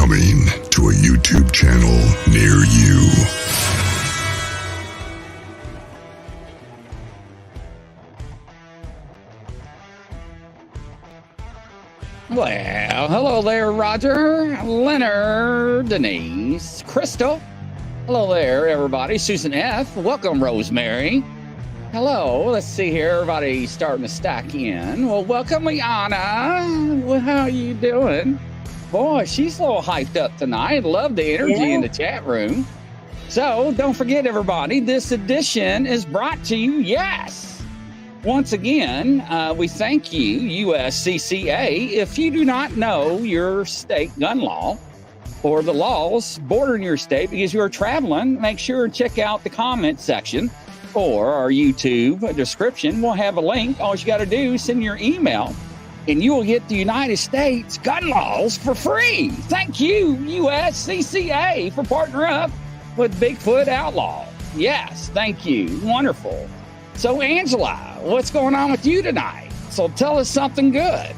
Coming to a YouTube channel near you. Well, hello there, Roger, Leonard, Denise, Crystal. Hello there, everybody. Susan F. Welcome, Rosemary. Hello. Let's see here. Everybody's starting to stack in. Well, welcome, Liana. Well, how are you doing? Boy, she's a little hyped up tonight. Love the energy in the chat room. So don't forget, everybody, this edition is brought to you, once again, we thank you, USCCA. If you do not know your state gun law or the laws bordering your state because you are traveling, make sure to check out the comment section or our YouTube description. We'll have a link. All you got to do is send your email and you will get the United States gun laws for free. Thank you, USCCA, for partnering up with Bigfoot Outlaw. Yes, thank you. Wonderful. So, Angela, what's going on with you tonight? So tell us something good.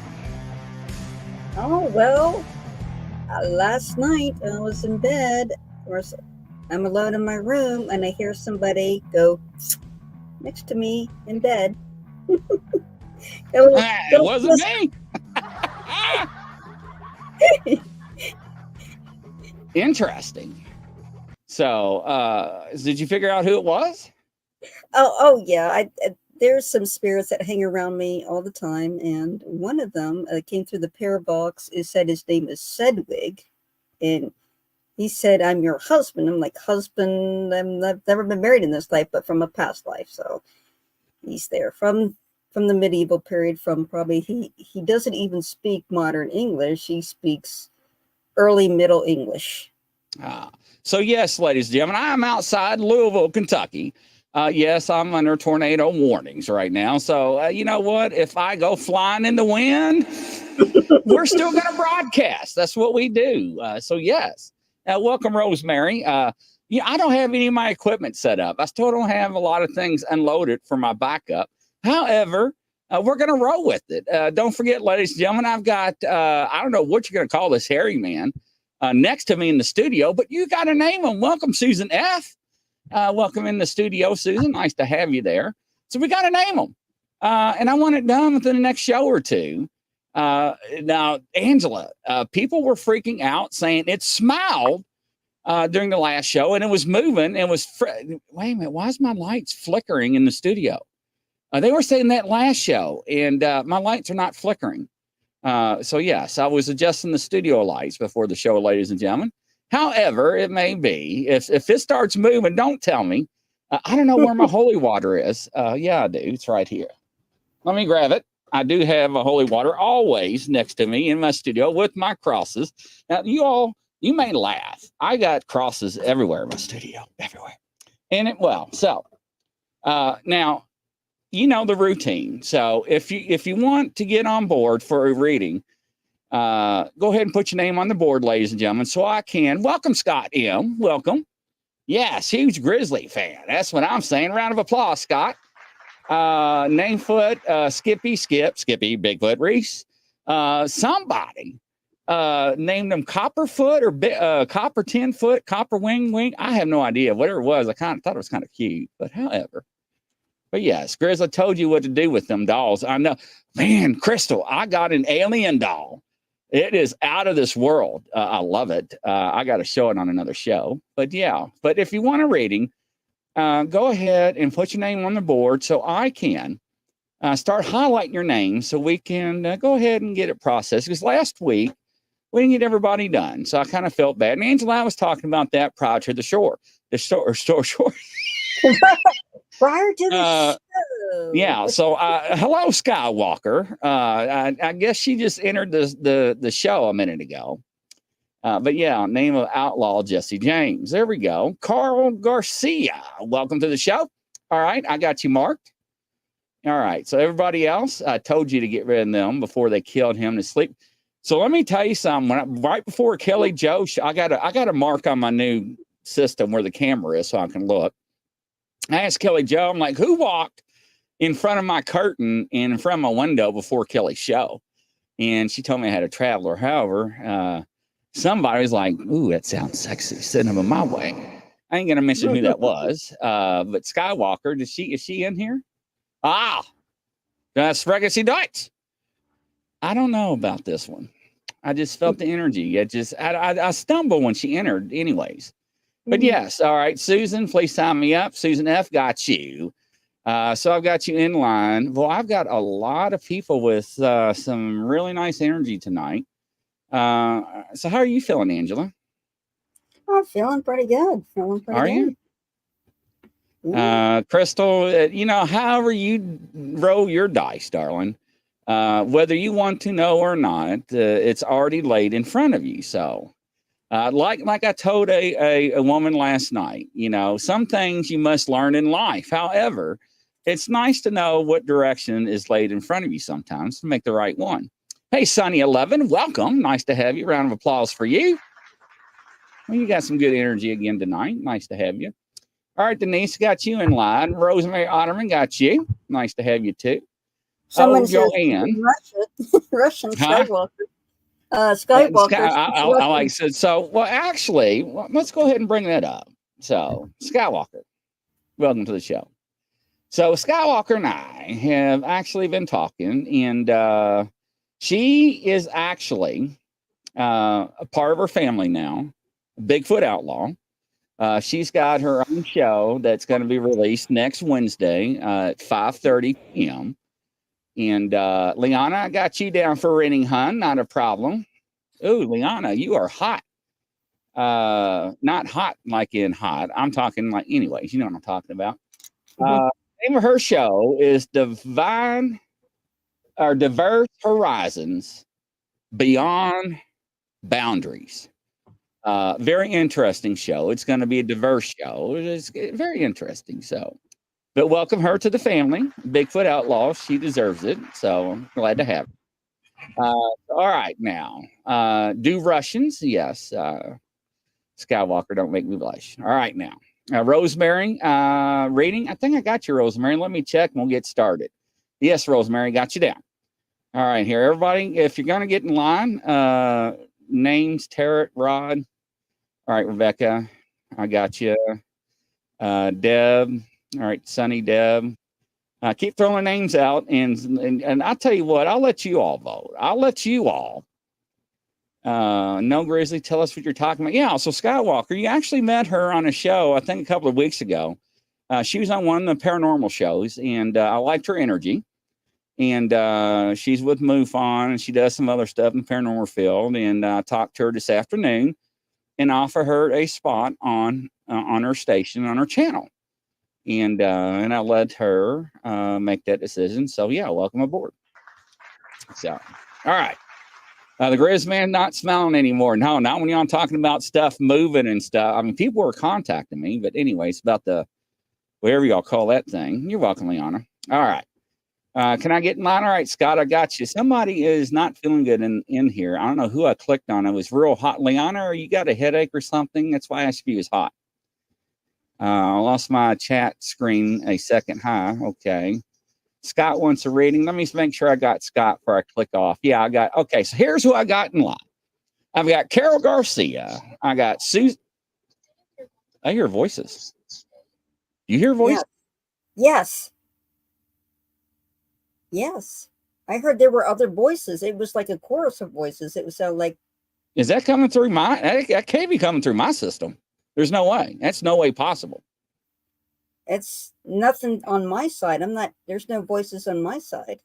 Oh, well, last night I was in bed. I'm alone in my room, and I hear somebody go next to me in bed. It wasn't me. Interesting. So, did you figure out who it was? Oh yeah. There's some spirits that hang around me all the time, and one of them came through the prayer box. It said his name is Sedwig, and he said, "I'm your husband." I'm like, "Husband? I've never been married in this life, but from a past life." So he's there from the medieval period. From probably he doesn't even speak modern English. He speaks early Middle English. So yes, ladies and gentlemen, I'm outside Louisville, Kentucky. Yes, I'm under tornado warnings right now. So, you know what? If I go flying in the wind, we're still going to broadcast. That's what we do. So, yes. Welcome, Rosemary. I don't have any of my equipment set up. I still don't have a lot of things unloaded for my backup. However, we're going to roll with it. Don't forget, ladies and gentlemen, I've got, I don't know what you're going to call this hairy man next to me in the studio, but you got to name him. Welcome, Susan F. Welcome in the studio, Susan. Nice to have you there. So we got to name them. And I want it done within the next show or two. Now, Angela, people were freaking out saying it smiled during the last show and it was moving and was, wait a minute, why is my lights flickering in the studio? They were saying that last show and my lights are not flickering. So yes, I was adjusting the studio lights before the show, ladies and gentlemen. However, it may be, if it starts moving, don't tell me. I don't know where my holy water is. Yeah, I do. It's right here. Let me grab it. I do have a holy water always next to me in my studio with my crosses. Now, you may laugh. I got crosses everywhere in my studio, everywhere. And now, you know the routine. So if you want to get on board for a reading, go ahead and put your name on the board, ladies and gentlemen, so I can welcome Scott M. Welcome. Yes, huge Grizzly fan. That's what I'm saying. Round of applause, Scott. Namefoot, Skippy, Bigfoot Reese. Somebody named him Copperfoot or Copper 10-foot, Copper Wing. I have no idea. Whatever it was, I kind of thought it was kind of cute. But yes, Grizzly told you what to do with them dolls. I know. Man, Crystal, I got an alien doll. It is out of this world. I love it. I got to show it on another show. But yeah, but if you want a reading, go ahead and put your name on the board so I can start highlighting your name so we can go ahead and get it processed. Because last week, we didn't get everybody done. So I kind of felt bad. And Angela, I was talking about that prior to the shore. Prior to the show. Yeah. So, hello, Skywalker. I guess she just entered the show a minute ago. But yeah, name of Outlaw Jesse James. There we go. Carl Garcia. Welcome to the show. All right. I got you marked. All right. So everybody else, I told you to get rid of them before they killed him to sleep. So let me tell you something. Right before Kelly Joe, I got a mark on my new system where the camera is so I can look. I asked Kelly Joe, I'm like, who walked in front of my curtain and in front of my window before Kelly's show? And she told me I had a traveler. However, somebody was like, ooh, that sounds sexy. Send them my way. I ain't going to mention who that was. But Skywalker, is she in here? Ah, that's Fregacy Deutsch. I don't know about this one. I just felt the energy. I stumble when she entered anyways. But yes, all right, Susan, please sign me up. Susan F. got you. So I've got you in line. Well, I've got a lot of people with some really nice energy tonight. So how are you feeling, Angela? I'm feeling pretty good. Are you? Yeah. Crystal, however you roll your dice, darling, whether you want to know or not, it's already laid in front of you. So like I told a woman last night, some things you must learn in life. However, it's nice to know what direction is laid in front of you sometimes to make the right one. Hey, Sunny11, welcome. Nice to have you. Round of applause for you. Well, you got some good energy again tonight. Nice to have you. All right, Denise, got you in line. Rosemary Otterman got you. Nice to have you too. Someone says Russian Skywalker. Skywalker. I like said so. Well, actually, let's go ahead and bring that up. So, Skywalker, welcome to the show. So, Skywalker and I have actually been talking, and she is actually a part of her family now, Bigfoot Outlaw. She's got her own show that's going to be released next Wednesday at 5:30 p.m. And Liana, I got you down for reading, hun. Not a problem. Ooh, Liana, you are hot. Not hot like in hot. I'm talking like, anyways, you know what I'm talking about. Name of her show is Diverse Horizons Beyond Boundaries. Very interesting show. It's going to be a diverse show. It's very interesting. So, but welcome her to the family. Bigfoot Outlaw. She deserves it. So I'm glad to have her. All right. Now, do Russians? Yes. Skywalker, don't make me blush. All right. Now, Rosemary, reading. I think I got you, Rosemary. Let me check and we'll get started. Yes, Rosemary, got you down. All right. Here, everybody, if you're going to get in line, names, Tarot, Rod. All right, Rebecca, I got you. Deb. All right, Sunny, Deb. Keep throwing names out, and I'll tell you what, I'll let you all vote. I'll let you all. No, Grizzly, tell us what you're talking about. Yeah, so Skywalker, you actually met her on a show, I think a couple of weeks ago. She was on one of the paranormal shows, and I liked her energy. And she's with MUFON, and she does some other stuff in the paranormal field. And I talked to her this afternoon and offer her a spot on her station, on her channel. And I let her make that decision. So, yeah, welcome aboard. So, all right. The Grizz man not smiling anymore. No, not when I'm talking about stuff moving and stuff. I mean, people were contacting me. But anyways, about the, whatever y'all call that thing. You're welcome, Liana. All right. Can I get in line? All right, Scott, I got you. Somebody is not feeling good in here. I don't know who I clicked on. It was real hot. Liana, or you got a headache or something? That's why I asked if you was hot. I lost my chat screen a second. Hi. Okay. Scott wants a reading. Let me make sure I got Scott before I click off. Yeah, I got. Okay, so here's who I got in line. I've got Carol Garcia. I got Susan. I hear voices. You hear voices? Yes. Yes. I heard there were other voices. It was like a chorus of voices. It was like. Is that coming through that can't be coming through my system. There's no way. That's no way possible. It's nothing on my side. There's no voices on my side.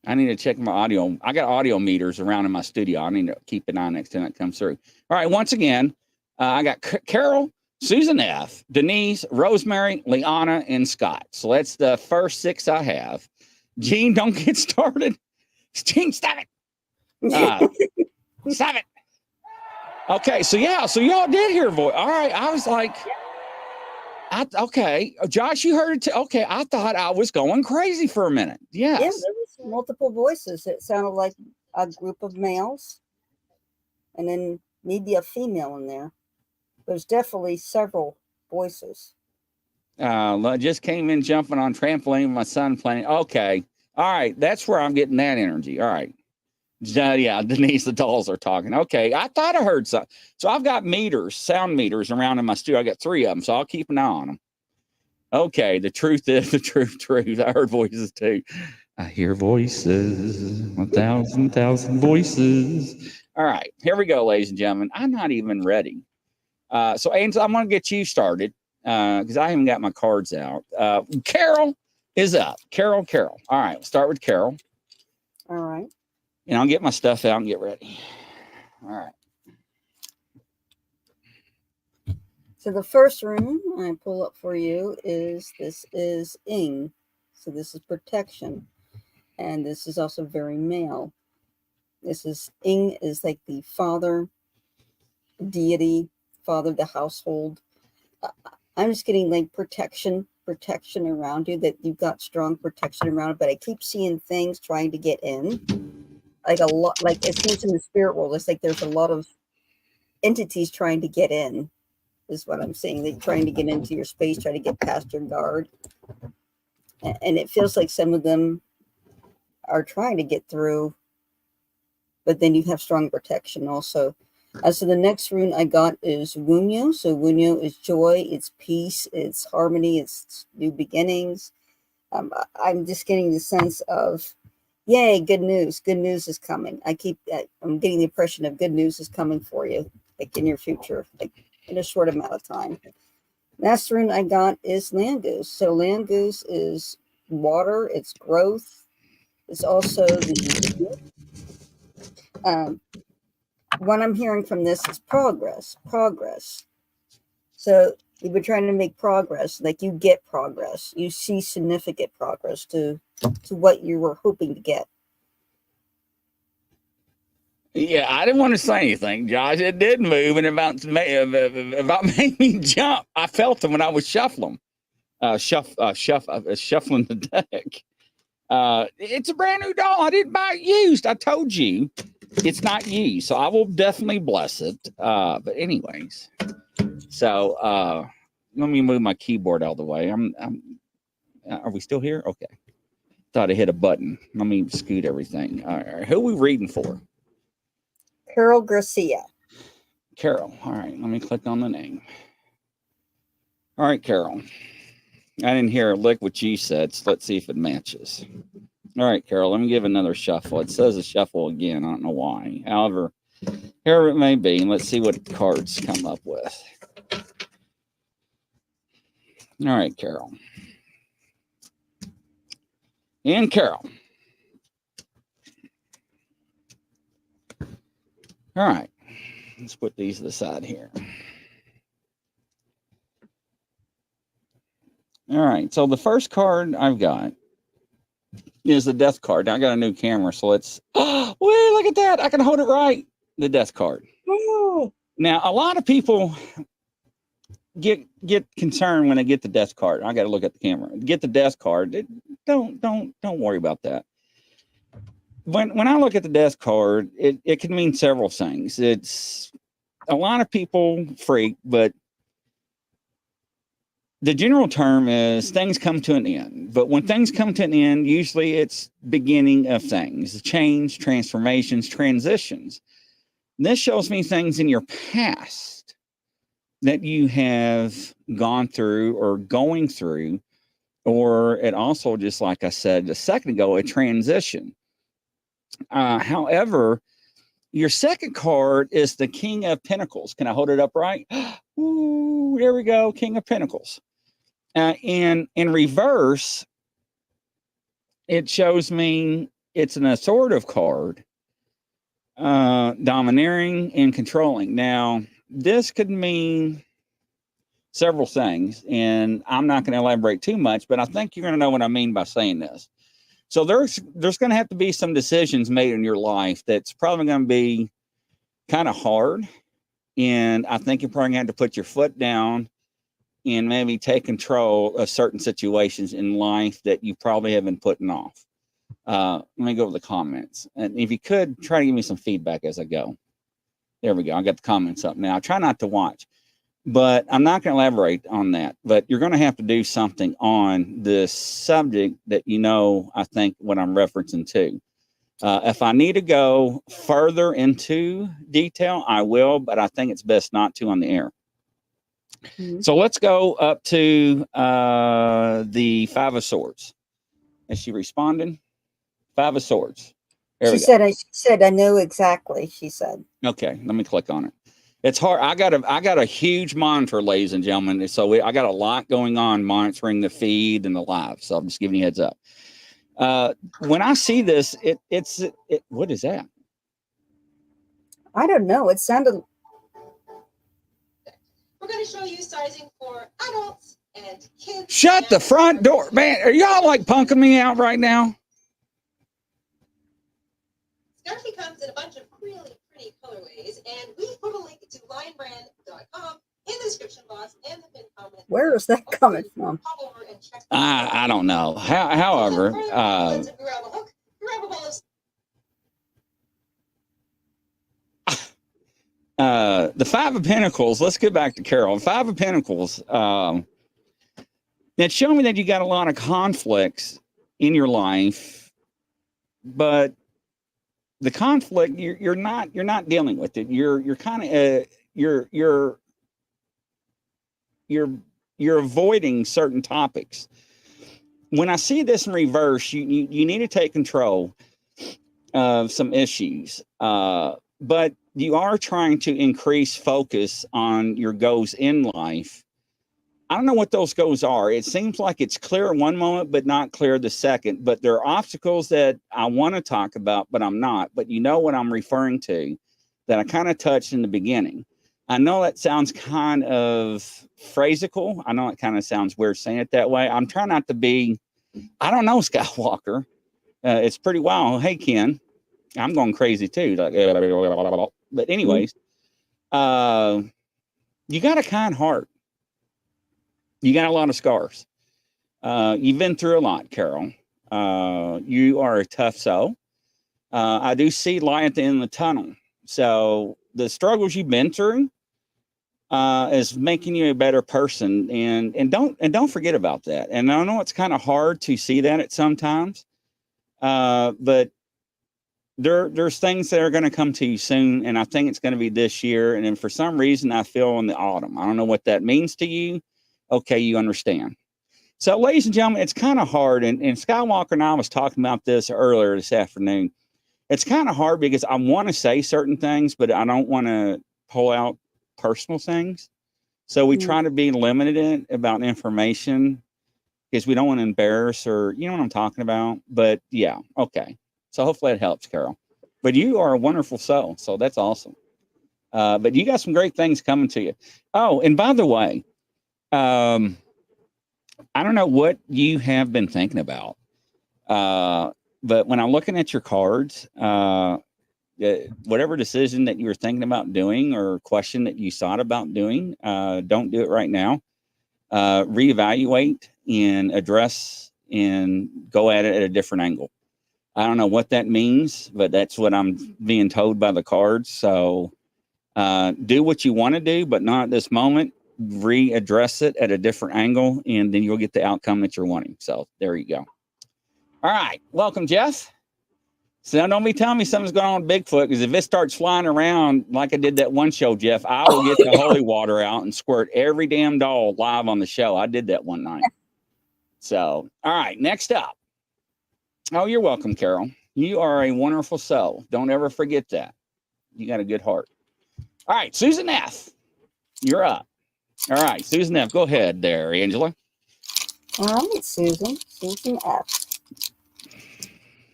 I need to check my audio. I got audio meters around in my studio. I need to keep an eye next time that comes through. All right. Once again, I got Carol, Susan F., Denise, Rosemary, Liana, and Scott. So that's the first 6 I have. Gene, don't get started. Gene, stop it. Stop it. Okay. So, yeah. So y'all did hear a voice. All right. I was like... okay, Josh, you heard it. Okay, I thought I was going crazy for a minute. Yes. Yeah, there was multiple voices. It sounded like a group of males, and then maybe a female in there. There's definitely several voices. I just came in jumping on trampoline with my son playing. Okay, all right, that's where I'm getting that energy. All right, Yeah, Denise, the dolls are talking. Okay, I thought I heard something. So I've got meters, sound meters around in my studio. I got 3 of them, so I'll keep an eye on them. Okay, the truth is the truth. I heard voices too. I hear voices, 1,000 voices. All right, here we go, ladies and gentlemen. I'm not even ready. So, Angel, I'm going to get you started because I haven't got my cards out. Carol is up. Carol. All right, we'll start with Carol. All right. And I'll get my stuff out and get ready. All right. So the first rune I pull up for you is Ing. So this is protection. And this is also very male. This is Ing is like the father, deity, father of the household. I'm just getting like protection around you, that you've got strong protection around it, but I keep seeing things trying to get in. Like a lot, like it seems in the spirit world, it's like there's a lot of entities trying to get in, is what I'm seeing. They're trying to get into your space, trying to get past your guard. And it feels like some of them are trying to get through, but then you have strong protection also. So the next rune I got is Wunyo. So Wunyo is joy, it's peace, it's harmony, it's new beginnings. I'm just getting the sense of, yay, good news. Good news is coming. I'm getting the impression of good news is coming for you, like in your future, like in a short amount of time. Last rune I got is Land Goose. So Land Goose is water, it's growth. It's also the what I'm hearing from this is progress. So you've been trying to make progress, like you get progress. You see significant progress to what you were hoping to get. Yeah, I didn't want to say anything, Josh. It did move and about made me jump. I felt them when I was shuffling the deck. It's a brand new doll. I didn't buy it used. I told you it's not used, so I will definitely bless it. But anyways, so let me move my keyboard out of the way. Are we still here? Okay. Thought I hit a button. Let me scoot everything. All right. Who are we reading for? Carol Garcia. Carol. All right. Let me click on the name. All right, Carol. I didn't hear a lick what you said, so let's see if it matches. All right, Carol, let me give another shuffle. It says a shuffle again. I don't know why. However it may be. Let's see what cards come up with. All right, Carol. And Carol. All right. Let's put these to the side here. All right. So the first card I've got is the death card. Now I got a new camera, so let's. Oh, wait! Look at that! I can hold it right. The death card. Oh. Now a lot of people get concerned when they get the death card. I got to look at the camera. Get the death card. Don't worry about that. When I look at the death card, it can mean several things. It's a lot of people freak, but the general term is things come to an end. But when things come to an end, usually it's beginning of things, change, transformations, transitions. This shows me things in your past that you have gone through or going through, or it also, just like I said a second ago, a transition. However, your second card is the King of Pentacles. Can I hold it up right? Ooh, there we go, King of Pentacles. In reverse, it shows me it's an authoritative card, domineering and controlling. Now, this could mean several things, and I'm not going to elaborate too much, but I think you're going to know what I mean by saying this. So there's going to have to be some decisions made in your life that's probably going to be kind of hard, and I think you're probably going to have to put your foot down and maybe take control of certain situations in life that you probably have been putting off. Let me go to the comments. And if you could, try to give me some feedback as I go. There we go. I got the comments up now. I try not to watch, but I'm not going to elaborate on that. But you're going to have to do something on this subject that I think what I'm referencing to. If I need to go further into detail, I will, but I think it's best not to on the air. Mhm. So let's go up to the Five of Swords. Is she responding? Five of Swords. There She we go. said, I know exactly, she said. Okay, let me click on it. It's hard. I got a huge monitor, ladies and gentlemen. So I got a lot going on monitoring the feed and the live. So I'm just giving you a heads up. When I see this, it's what is that? I don't know. It sounded. We're going to show you sizing for adults and kids. Shut the front door, man. Are y'all like punking me out right now? Scarfy comes in a bunch of really pretty colorways, and we put a link to lionbrand.com in the description box and the pinned comment. Where is that coming from? Pop over and check. I don't know. However, grab a hook, grab a ball of the Five of Pentacles. Let's get back to Carol. Five of Pentacles. It's showing me that you got a lot of conflicts in your life, but the conflict you're not dealing with it. You're kind of you're avoiding certain topics. When I see this in reverse, you need to take control of some issues, but you are trying to increase focus on your goals in life. I don't know what those goals are. It seems like it's clear in one moment, but not clear the second. But there are obstacles that I want to talk about, but I'm not. But you know what I'm referring to that I kind of touched in the beginning. I know that sounds kind of phrasical. I know it kind of sounds weird saying it that way. I'm trying not to be, I don't know, Skywalker. It's pretty wild. Hey, Ken, I'm going crazy too. But anyways, you got a kind heart. You got a lot of scars. You've been through a lot, Carol. You are a tough soul. I do see light at the end of the tunnel. So the struggles you've been through is making you a better person, and don't forget about that. And I know it's kind of hard to see that at sometimes, but there's things that are going to come to you soon, and I think it's going to be this year. And then for some reason, I feel in the autumn. I don't know what that means to you. Okay, you understand. So, ladies and gentlemen, it's kind of hard. And Skywalker and I was talking about this earlier this afternoon. It's kind of hard because I want to say certain things, but I don't want to pull out personal things. So we try to be limited about information because we don't want to embarrass or, you know what I'm talking about. But yeah, okay. So hopefully it helps, Carol. But you are a wonderful soul. So that's awesome. But you got some great things coming to you. Oh, and by the way, I don't know what you have been thinking about, but when I'm looking at your cards, whatever decision that you were thinking about doing or question that you thought about doing, don't do it right now. Reevaluate and address and go at it at a different angle. I don't know what that means, but that's what I'm being told by the cards. So do what you want to do, but not at this moment. Readdress it at a different angle, and then you'll get the outcome that you're wanting. So there you go. All right. Welcome, Jeff. So now don't be telling me something's going on with Bigfoot, because if it starts flying around like I did that one show, Jeff, I will get the holy water out and squirt every damn doll live on the show. I did that one night. So, all right. Next up. Oh, you're welcome, Carol. You are a wonderful soul. Don't ever forget that. You got a good heart. All right. Susan F., you're up. All right, Susan F., go ahead there, Angela. All right, Susan. Susan F.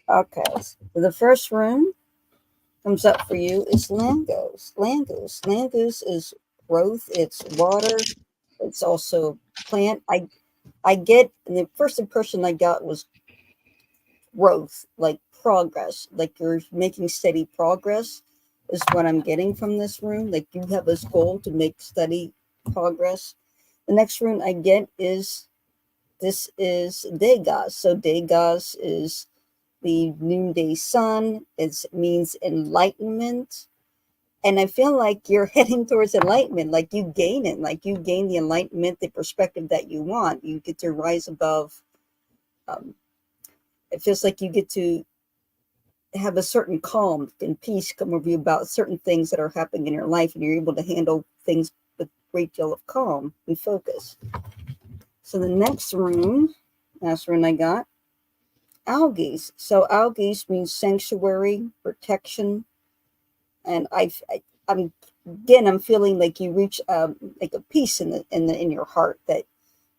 Okay, so the first room comes up for you is land goose. Land goose. Land goose is growth. It's water. It's also plant. I get, and the first impression I got was growth, like progress, like you're making steady progress is what I'm getting from this room. Like you have this goal to make steady progress. The next rune I get is this is Degas. So Degas is the noonday sun. It means enlightenment. And I feel like you're heading towards enlightenment, like you gain it, like you gain the enlightenment, the perspective that you want. You get to rise above. It feels like you get to have a certain calm and peace come over you about certain things that are happening in your life, and you're able to handle things with a great deal of calm and focus. So the next rune, last rune I got, algae. So algae means sanctuary, protection, and I'm feeling like you reach like a peace in your heart, that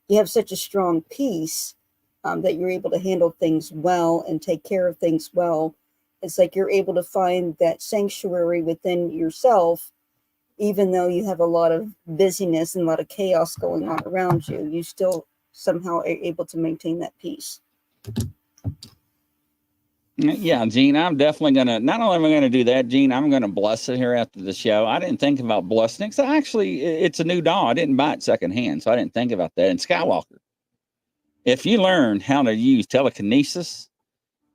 you have such a strong peace, that you're able to handle things well and take care of things well. It's like you're able to find that sanctuary within yourself, even though you have a lot of busyness and a lot of chaos going on around you. You still somehow are able to maintain that peace. Yeah, Gene, I'm definitely not only am I gonna do that, Gene, I'm gonna bless it here after the show. I didn't think about blessing it, so actually it's a new doll. I didn't buy it secondhand, so I didn't think about that. And Skywalker, if you learn how to use telekinesis,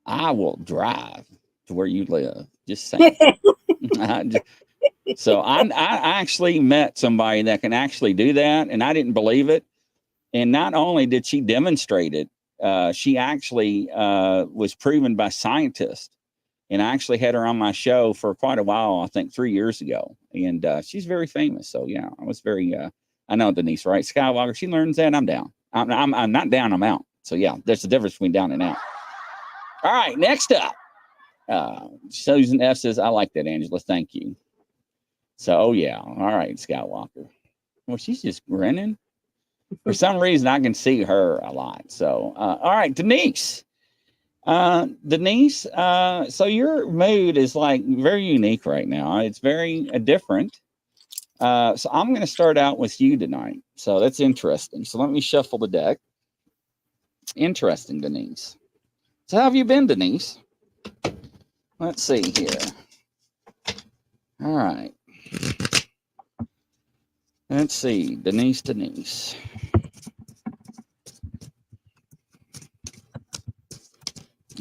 I will drive to where you live. Just saying. So I actually met somebody that can actually do that, and I didn't believe it. And not only did she demonstrate it, she actually was proven by scientists. And I actually had her on my show for quite a while, I think 3 years ago. And she's very famous. So, yeah, I was very, I know Denise, right? Skywalker, she learns that, I'm down. I'm not down, I'm out. So, yeah, there's a difference between down and out. All right, next up. Susan F says, I like that, Angela. Thank you. So, oh, yeah. All right, Skywalker. Well, she's just grinning. For some reason, I can see her a lot. So, all right, Denise. Denise, so your mood is like very unique right now. It's very different. So I'm going to start out with you tonight. So that's interesting. So let me shuffle the deck. Interesting, Denise. So how have you been, Denise? Let's see here. All right. Let's see, Denise.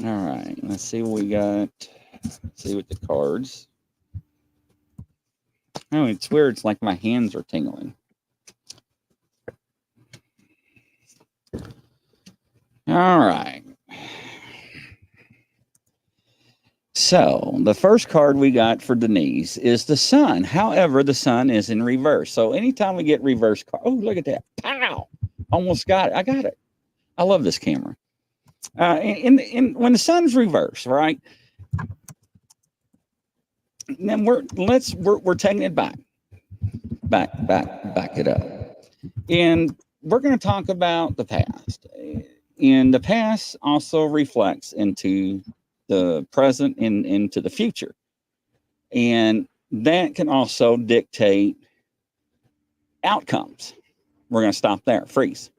All right, let's see what we got. Let's see what the cards. Oh, it's weird. It's like my hands are tingling. All right. So the first card we got for Denise is the sun. However, the sun is in reverse. So anytime we get reverse card, oh, look at that. Pow! Almost got it. I got it. I love this camera. When the sun's reversed, right? Then we're taking it back it up. And we're going to talk about the past. And the past also reflects into the present and into the future. And that can also dictate outcomes. We're going to stop there. Freeze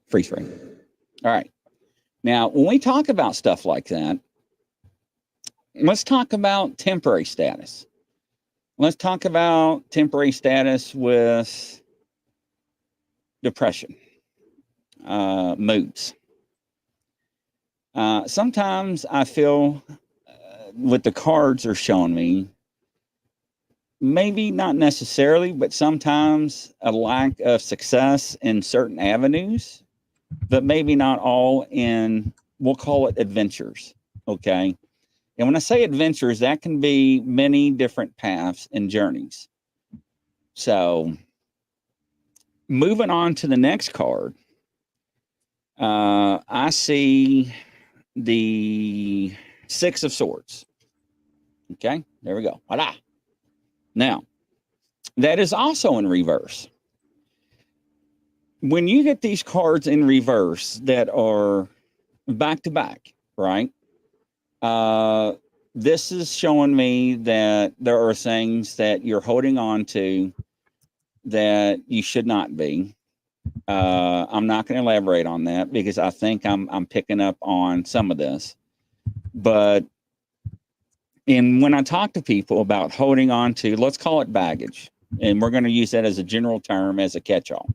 frame. All right. Now, when we talk about stuff like that, let's talk about temporary status. Let's talk about temporary status with depression, moods. Sometimes I feel what the cards are showing me, maybe not necessarily, but sometimes a lack of success in certain avenues, but maybe not all in, we'll call it adventures. Okay. And when I say adventures, that can be many different paths and journeys. So moving on to the next card, I see the Six of Swords. Okay, there we go. Voila. Now, that is also in reverse. When you get these cards in reverse that are back to back, right? This is showing me that there are things that you're holding on to that you should not be. I'm not going to elaborate on that because I think I'm picking up on some of this. But when I talk to people about holding on to, let's call it baggage, and we're going to use that as a general term, as a catch-all.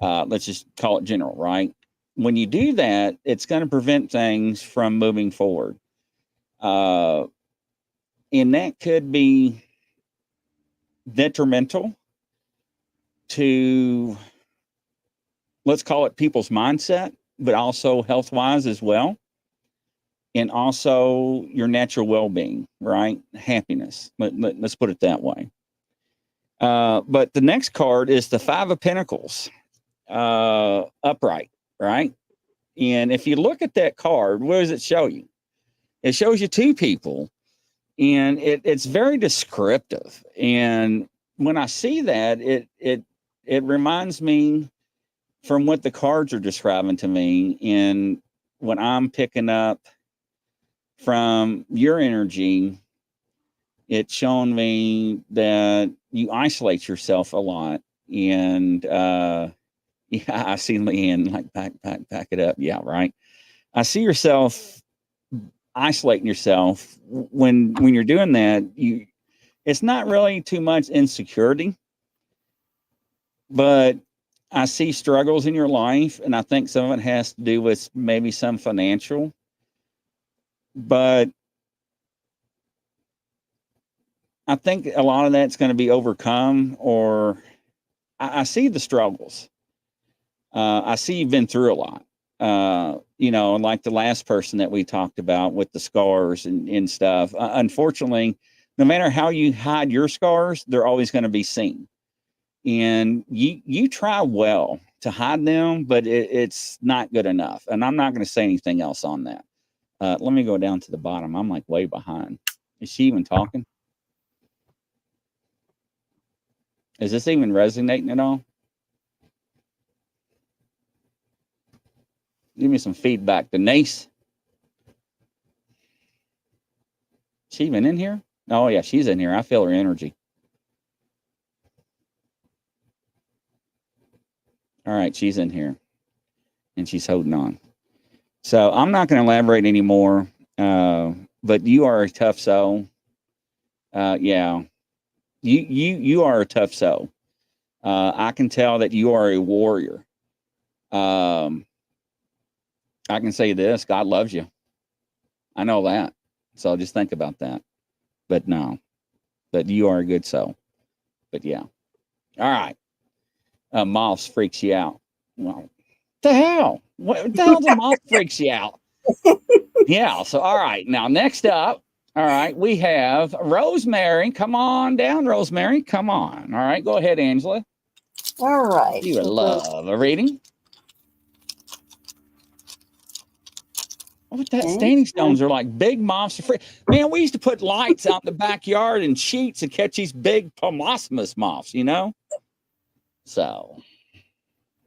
Let's just call it general, right? When you do that, it's going to prevent things from moving forward. And that could be detrimental to, let's call it people's mindset, but also health-wise as well. and also your natural well-being, right? Happiness. Let's put it that way. But the next card is the Five of Pentacles, upright, right? And if you look at that card, what does it show you? It shows you two people, and it's very descriptive. And when I see that, it reminds me from what the cards are describing to me, and what I'm picking up from your energy, it's shown me that you isolate yourself a lot. And yeah, I see Leanne like back it up. Yeah, right. I see yourself isolating yourself when you're doing that. It's not really too much insecurity, but I see struggles in your life, and I think some of it has to do with maybe some financial, but I think a lot of that's going to be overcome, or I see the struggles. I see you've been through a lot. Like the last person that we talked about with the scars and stuff. Unfortunately, no matter how you hide your scars, they're always going to be seen. And you try well to hide them, but it's not good enough. And I'm not going to say anything else on that. Let me go down to the bottom. I'm like way behind. Is she even talking? Is this even resonating at all? Give me some feedback, Denise. She even in here? Oh yeah, she's in here. I feel her energy. All right, she's in here, and she's holding on. So I'm not going to elaborate anymore. But you are a tough soul. Yeah, you are a tough soul. I can tell that you are a warrior. I can say this: God loves you. I know that. So just think about that. But no, but you are a good soul. But yeah. All right. Moths freaks you out. Well, the hell? What the hell? The moth freaks you out? Yeah. So all right. Now next up, all right, we have Rosemary. Come on down, Rosemary. Come on. All right. Go ahead, Angela. All right. You would love a reading. What that standing stones are like big moths. Man, we used to put lights out in the backyard and sheets and catch these big Pomossmus moths, So.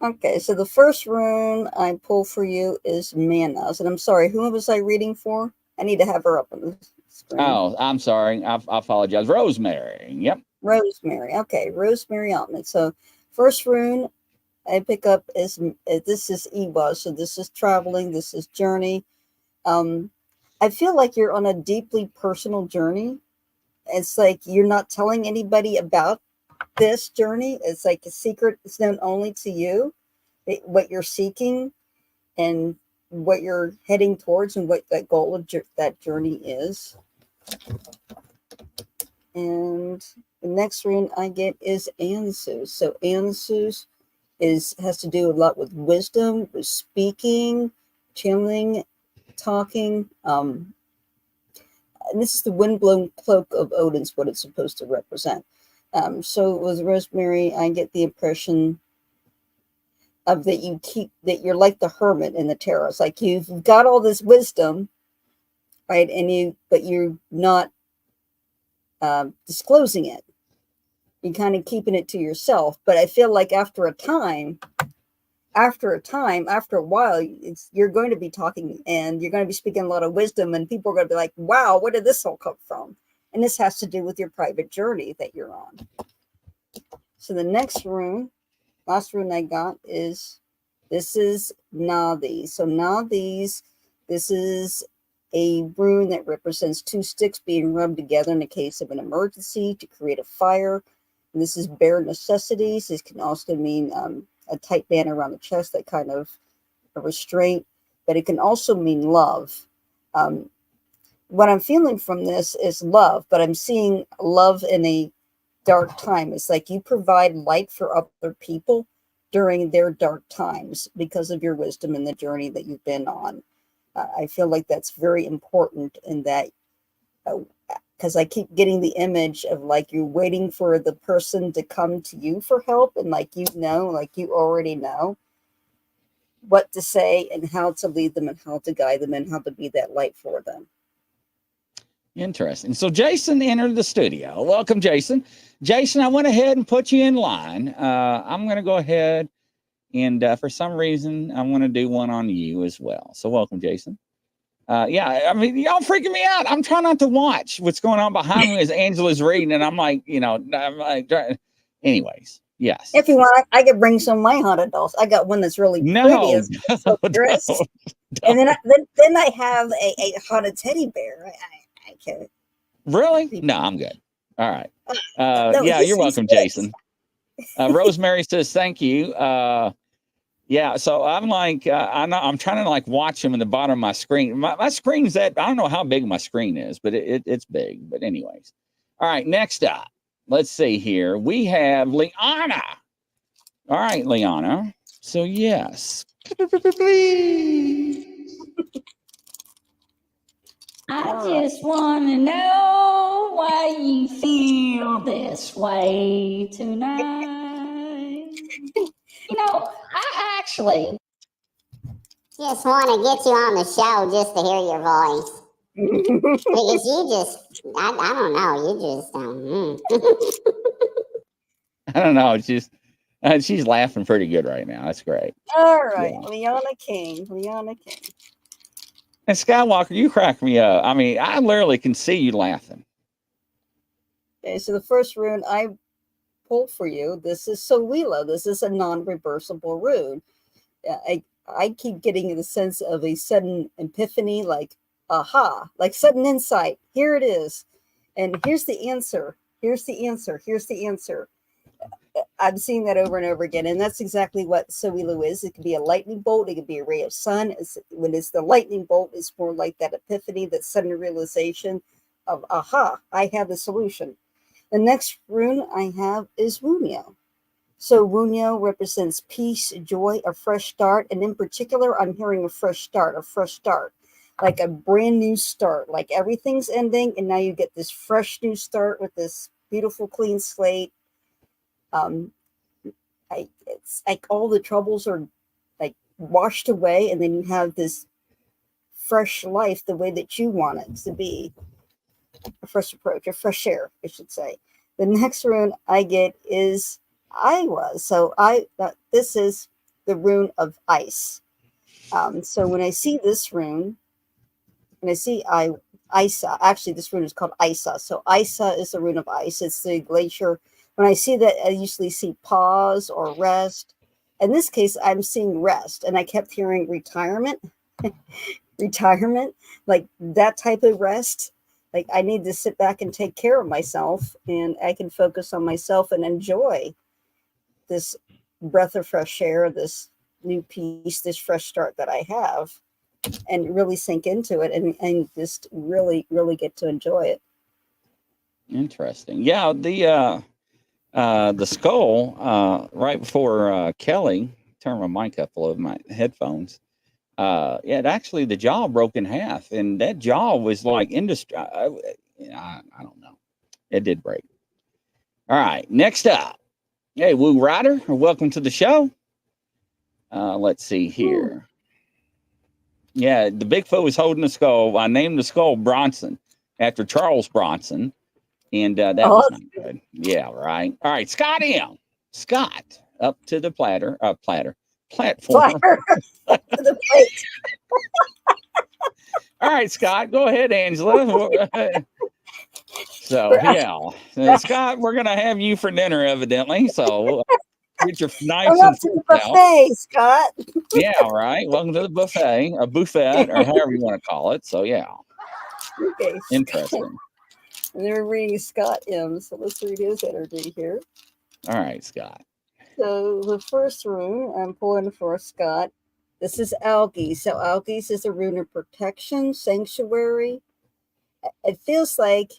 Okay, so the first rune I pull for you is Manas. And I'm sorry, who was I reading for? I need to have her up on the screen. Oh, I'm sorry. I apologize. Rosemary. Yep. Rosemary. Okay, Rosemary Altman. So first rune I pick up is this is Iwa. So this is traveling. This is journey. I feel like you're on a deeply personal journey. It's like you're not telling anybody about this journey. It's like a secret. It's known only to you, what you're seeking and what you're heading towards and what that goal of that journey is. And the next rune I get is Ansus. So Ansus has to do a lot with wisdom, with speaking, channeling, talking. And this is the windblown cloak of Odin's, what it's supposed to represent. So with Rosemary, I get the impression of that you're like the hermit in the tarot. It's like you've got all this wisdom, right? But you're not disclosing it. You're kind of keeping it to yourself. But I feel like after a while, you're going to be talking and you're going to be speaking a lot of wisdom, and people are going to be like, wow, where did this all come from? And this has to do with your private journey that you're on. So the next rune, last rune I got this is Nadi. So Nadi's, this is a rune that represents two sticks being rubbed together in the case of an emergency to create a fire. And this is bare necessities. This can also mean a tight band around the chest, that kind of a restraint, but it can also mean love. What I'm feeling from this is love, but I'm seeing love in a dark time. It's like you provide light for other people during their dark times because of your wisdom and the journey that you've been on. I feel like that's very important in that, because I keep getting the image of like you're waiting for the person to come to you for help, and like like you already know what to say and how to lead them and how to guide them and how to be that light for them. Interesting. So Jason entered the studio. Welcome, Jason. Jason, I went ahead and put you in line. I'm going to go ahead and for some reason, I want to do one on you as well. So welcome, Jason. Yeah, I mean, y'all freaking me out. I'm trying not to watch what's going on behind me as Angela's reading, and I'm like, anyways, yes. If you want, I could bring some of my haunted dolls. I got one that's really pretty. It's so dressed. And then I have a haunted teddy bear. I can. Really? No, I'm good. All right. No, yeah, you're welcome, Jason. Rosemary says thank you. Yeah, so I'm like, I'm trying to like watch him in the bottom of my screen. My screen's I don't know how big my screen is, but it's big. But anyways, all right. Next up, let's see here. We have Liana. All right, Liana. So yes, I just want to know why you feel this way tonight. I actually just want to get you on the show just to hear your voice. Because you just, I don't know, you just, I don't know. It's just she's laughing pretty good right now. That's great. All right, Yeah. Liana King. And Skywalker, you crack me up. I mean, I literally can see you laughing. Okay, so the first rune I pulled for you, this is Sowila. This is a non-reversible rune. I keep getting the sense of a sudden epiphany, like, aha, like sudden insight. Here it is. And here's the answer. Here's the answer. Here's the answer. I'm seeing that over and over again. And that's exactly what Sowila is. It could be a lightning bolt. It could be a ray of sun. When it's the lightning bolt, it's more like that epiphany, that sudden realization of, aha, I have the solution. The next rune I have is Wunyo. So Wunyo represents peace, joy, a fresh start. And in particular, I'm hearing a fresh start, like a brand new start, like everything's ending. And now you get this fresh new start with this beautiful, clean slate. It's like all the troubles are like washed away. And then you have this fresh life the way that you want it to be. A fresh approach, a fresh air, I should say. The next rune I get is Iowa. So this is the rune of ice. So when I see this rune, and I see Isa, actually this rune is called Isa. So Isa is the rune of ice. It's the glacier. When I see that, I usually see pause or rest. In this case, I'm seeing rest, and I kept hearing retirement, like that type of rest. Like I need to sit back and take care of myself, and I can focus on myself and enjoy this breath of fresh air, this new peace, this fresh start that I have, and really sink into it and just really, really get to enjoy it. Interesting. Yeah, the skull right before Kelly turned my mic up a little, my headphones. Actually the jaw broke in half, and that jaw was like I don't know. It did break. All right, next up. Hey, Woo Rider, welcome to the show. Let's see here. Yeah, the Bigfoot was holding the skull. I named the skull Bronson after Charles Bronson. And that was not good. Yeah, right. All right, Scott M. Scott, up to the platform. To the plate. All right, Scott, go ahead, Angela. So, yeah. Scott, we're going to have you for dinner, evidently. So, get your knives Come up to the buffet, Scott. Yeah, right. Welcome to the buffet, a buffet, or however you want to call it. So, yeah. Okay. Interesting. And they're reading Scott M. So let's read his energy here. All right, Scott. So the first rune I'm pulling for Scott. This is Algae. So Algae is a rune of protection, sanctuary. It feels like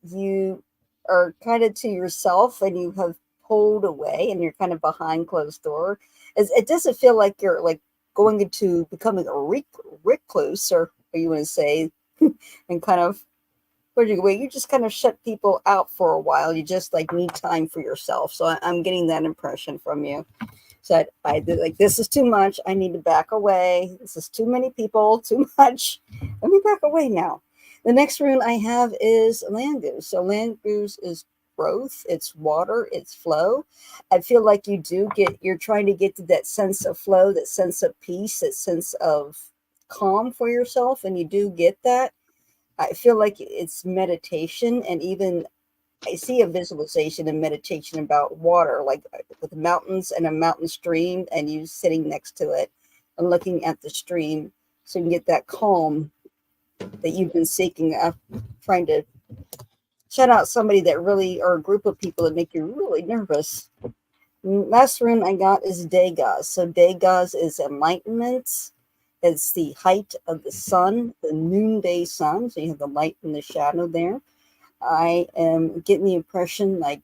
you are kind of to yourself and you have pulled away and you're kind of behind closed door. It doesn't feel like you're like going into becoming a recluse, or you want to say, and kind of, you just kind of shut people out for a while. You just like need time for yourself. So I'm getting that impression from you. So I did like, this is too much. I need to back away. This is too many people, too much. Let me back away now. The next rune I have is land goose. So land goose is growth, it's water, it's flow. I feel like you're trying to get to that sense of flow, that sense of peace, that sense of calm for yourself, and you do get that. I feel like it's meditation, and even I see a visualization and meditation about water, like with mountains and a mountain stream, and you sitting next to it and looking at the stream, so you can get that calm that you've been seeking, trying to shut out somebody that really, or a group of people that make you really nervous. Last rune I got is Dagaz. So Dagaz is enlightenment. It's the height of the sun, the noonday sun. So you have the light and the shadow there. I am getting the impression like,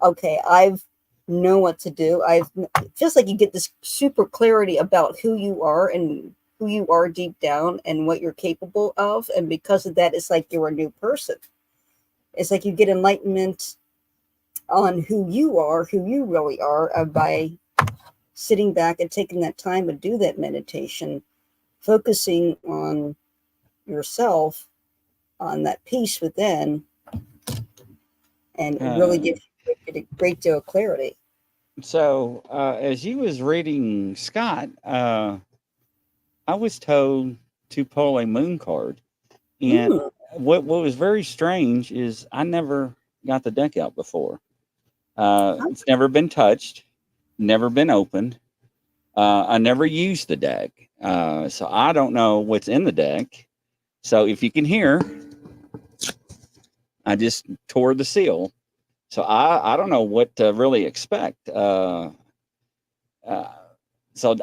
okay, I've know what to do. Just like you get this super clarity about who you are and who you are deep down and what you're capable of. And because of that, it's like you're a new person. It's like you get enlightenment on who you really are, by sitting back and taking that time to do that meditation, focusing on yourself, on that peace within, and really gives you a great deal of clarity. So as you was reading Scott, I was told to pull a moon card. And what was very strange is I never got the deck out before. It's never been touched, never been opened. I never used the deck. So I don't know what's in the deck. So if you can hear, I just tore the seal. So I don't know what to really expect. So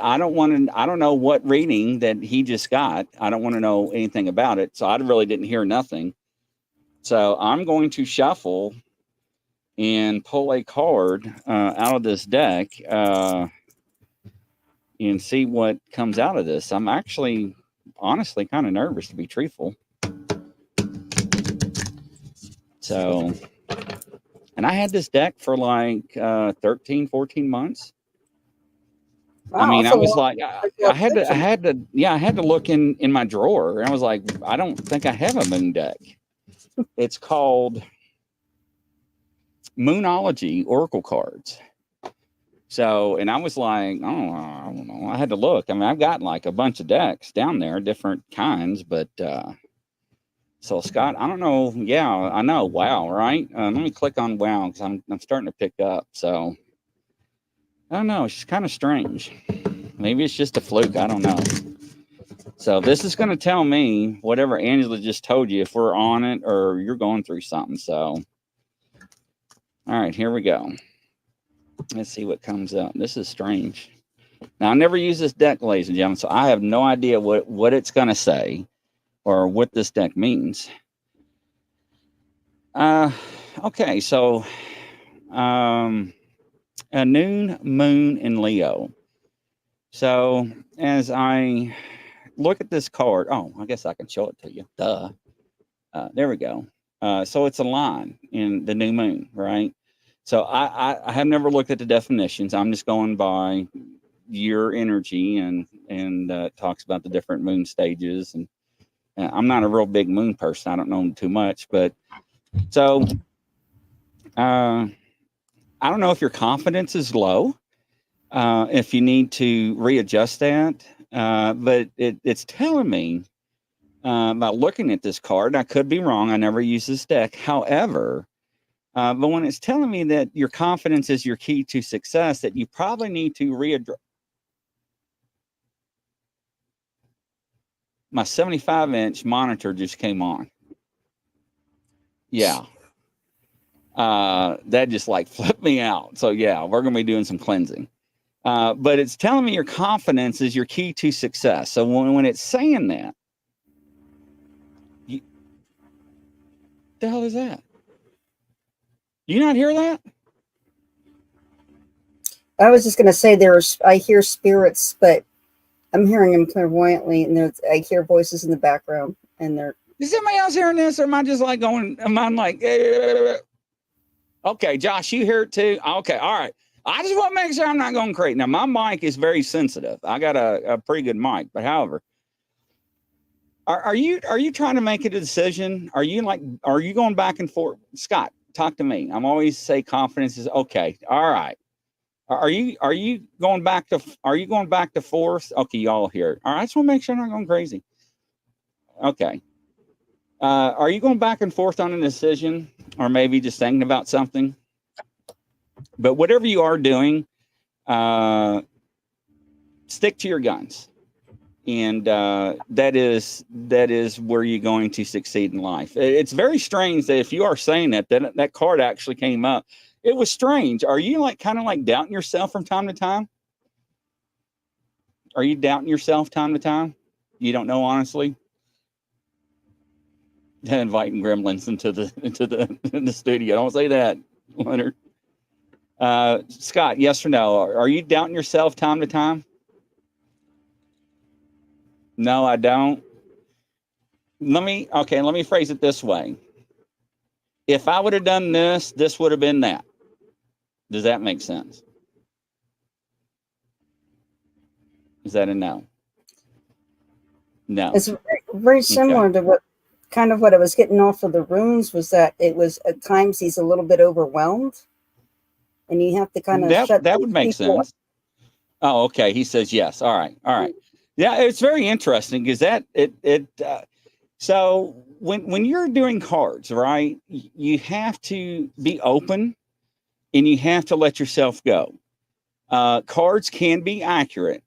I don't know what reading that he just got. I don't want to know anything about it. So I really didn't hear nothing. So I'm going to shuffle and pull a card out of this deck and see what comes out of this. I'm actually, honestly, kind of nervous, to be truthful. So, and I had this deck for like 13, 14 months. Wow, I mean, I was like, I had to look in my drawer, and I was like, I don't think I have a moon deck. It's called Moonology Oracle Cards. So, and I was like, oh, I don't know. I had to look. I mean, I've got like a bunch of decks down there, different kinds, but so Scott, I don't know. Yeah, I know. Wow, right? Let me click on wow because I'm starting to pick up. So I don't know. It's just kind of strange. Maybe it's just a fluke. I don't know. So this is going to tell me whatever Angela just told you, if we're on it or you're going through something. So, all right, here we go. Let's see what comes up. This is strange. Now, I never use this deck, ladies and gentlemen, so I have no idea what it's going to say or what this deck means. Okay, so a noon moon in Leo. So as I look at this card, oh, I guess I can show it to you. Duh. There we go. So it's a line in the new moon, right? So I have never looked at the definitions. I'm just going by your energy, and it talks about the different moon stages. And I'm not a real big moon person. I don't know too much, but so I don't know if your confidence is low, if you need to readjust that. But it's telling me by looking at this card, I could be wrong. I never use this deck. However, but when it's telling me that your confidence is your key to success, that you probably need to readdress. My 75-inch monitor just came on. Yeah. That just like flipped me out. So yeah, we're going to be doing some cleansing. But it's telling me your confidence is your key to success. So when it's saying that, the hell is that? You not hear that? I was just going to say I hear spirits, but I'm hearing them clairvoyantly, and I hear voices in the background, and they're. Is somebody else hearing this, or am I just like going? Am I like? Okay, Josh, you hear it too? Okay, all right. I just want to make sure I'm not going crazy. Now, my mic is very sensitive. I got a pretty good mic, but however, are you trying to make a decision? Are you going back and forth? Scott, talk to me. I'm always say confidence is okay. All right. Are you going back to force? Okay, y'all hear it. All right, I just want to make sure I'm not going crazy. Okay. Are you going back and forth on a decision, or maybe just thinking about something? But whatever you are doing, stick to your guns, and that is where you're going to succeed in life. It's very strange that if you are saying that card actually came up. It was strange. Are you kind of doubting yourself from time to time? Are you doubting yourself time to time? You don't know, honestly. Inviting gremlins into the studio. Don't say that, Leonard. Scott, yes or no? Are you doubting yourself time to time? No, I don't. Let me phrase it this way. If I would have done this, this would have been that. Does that make sense? Is that a no? No. It's very similar to what I was getting off of the runes was that it was at times he's a little bit overwhelmed, and you have to kind of shut that would make sense. Oh, okay. He says yes. All right. Yeah, it's very interesting because so when you're doing cards, right, you have to be open and you have to let yourself go. Cards can be accurate.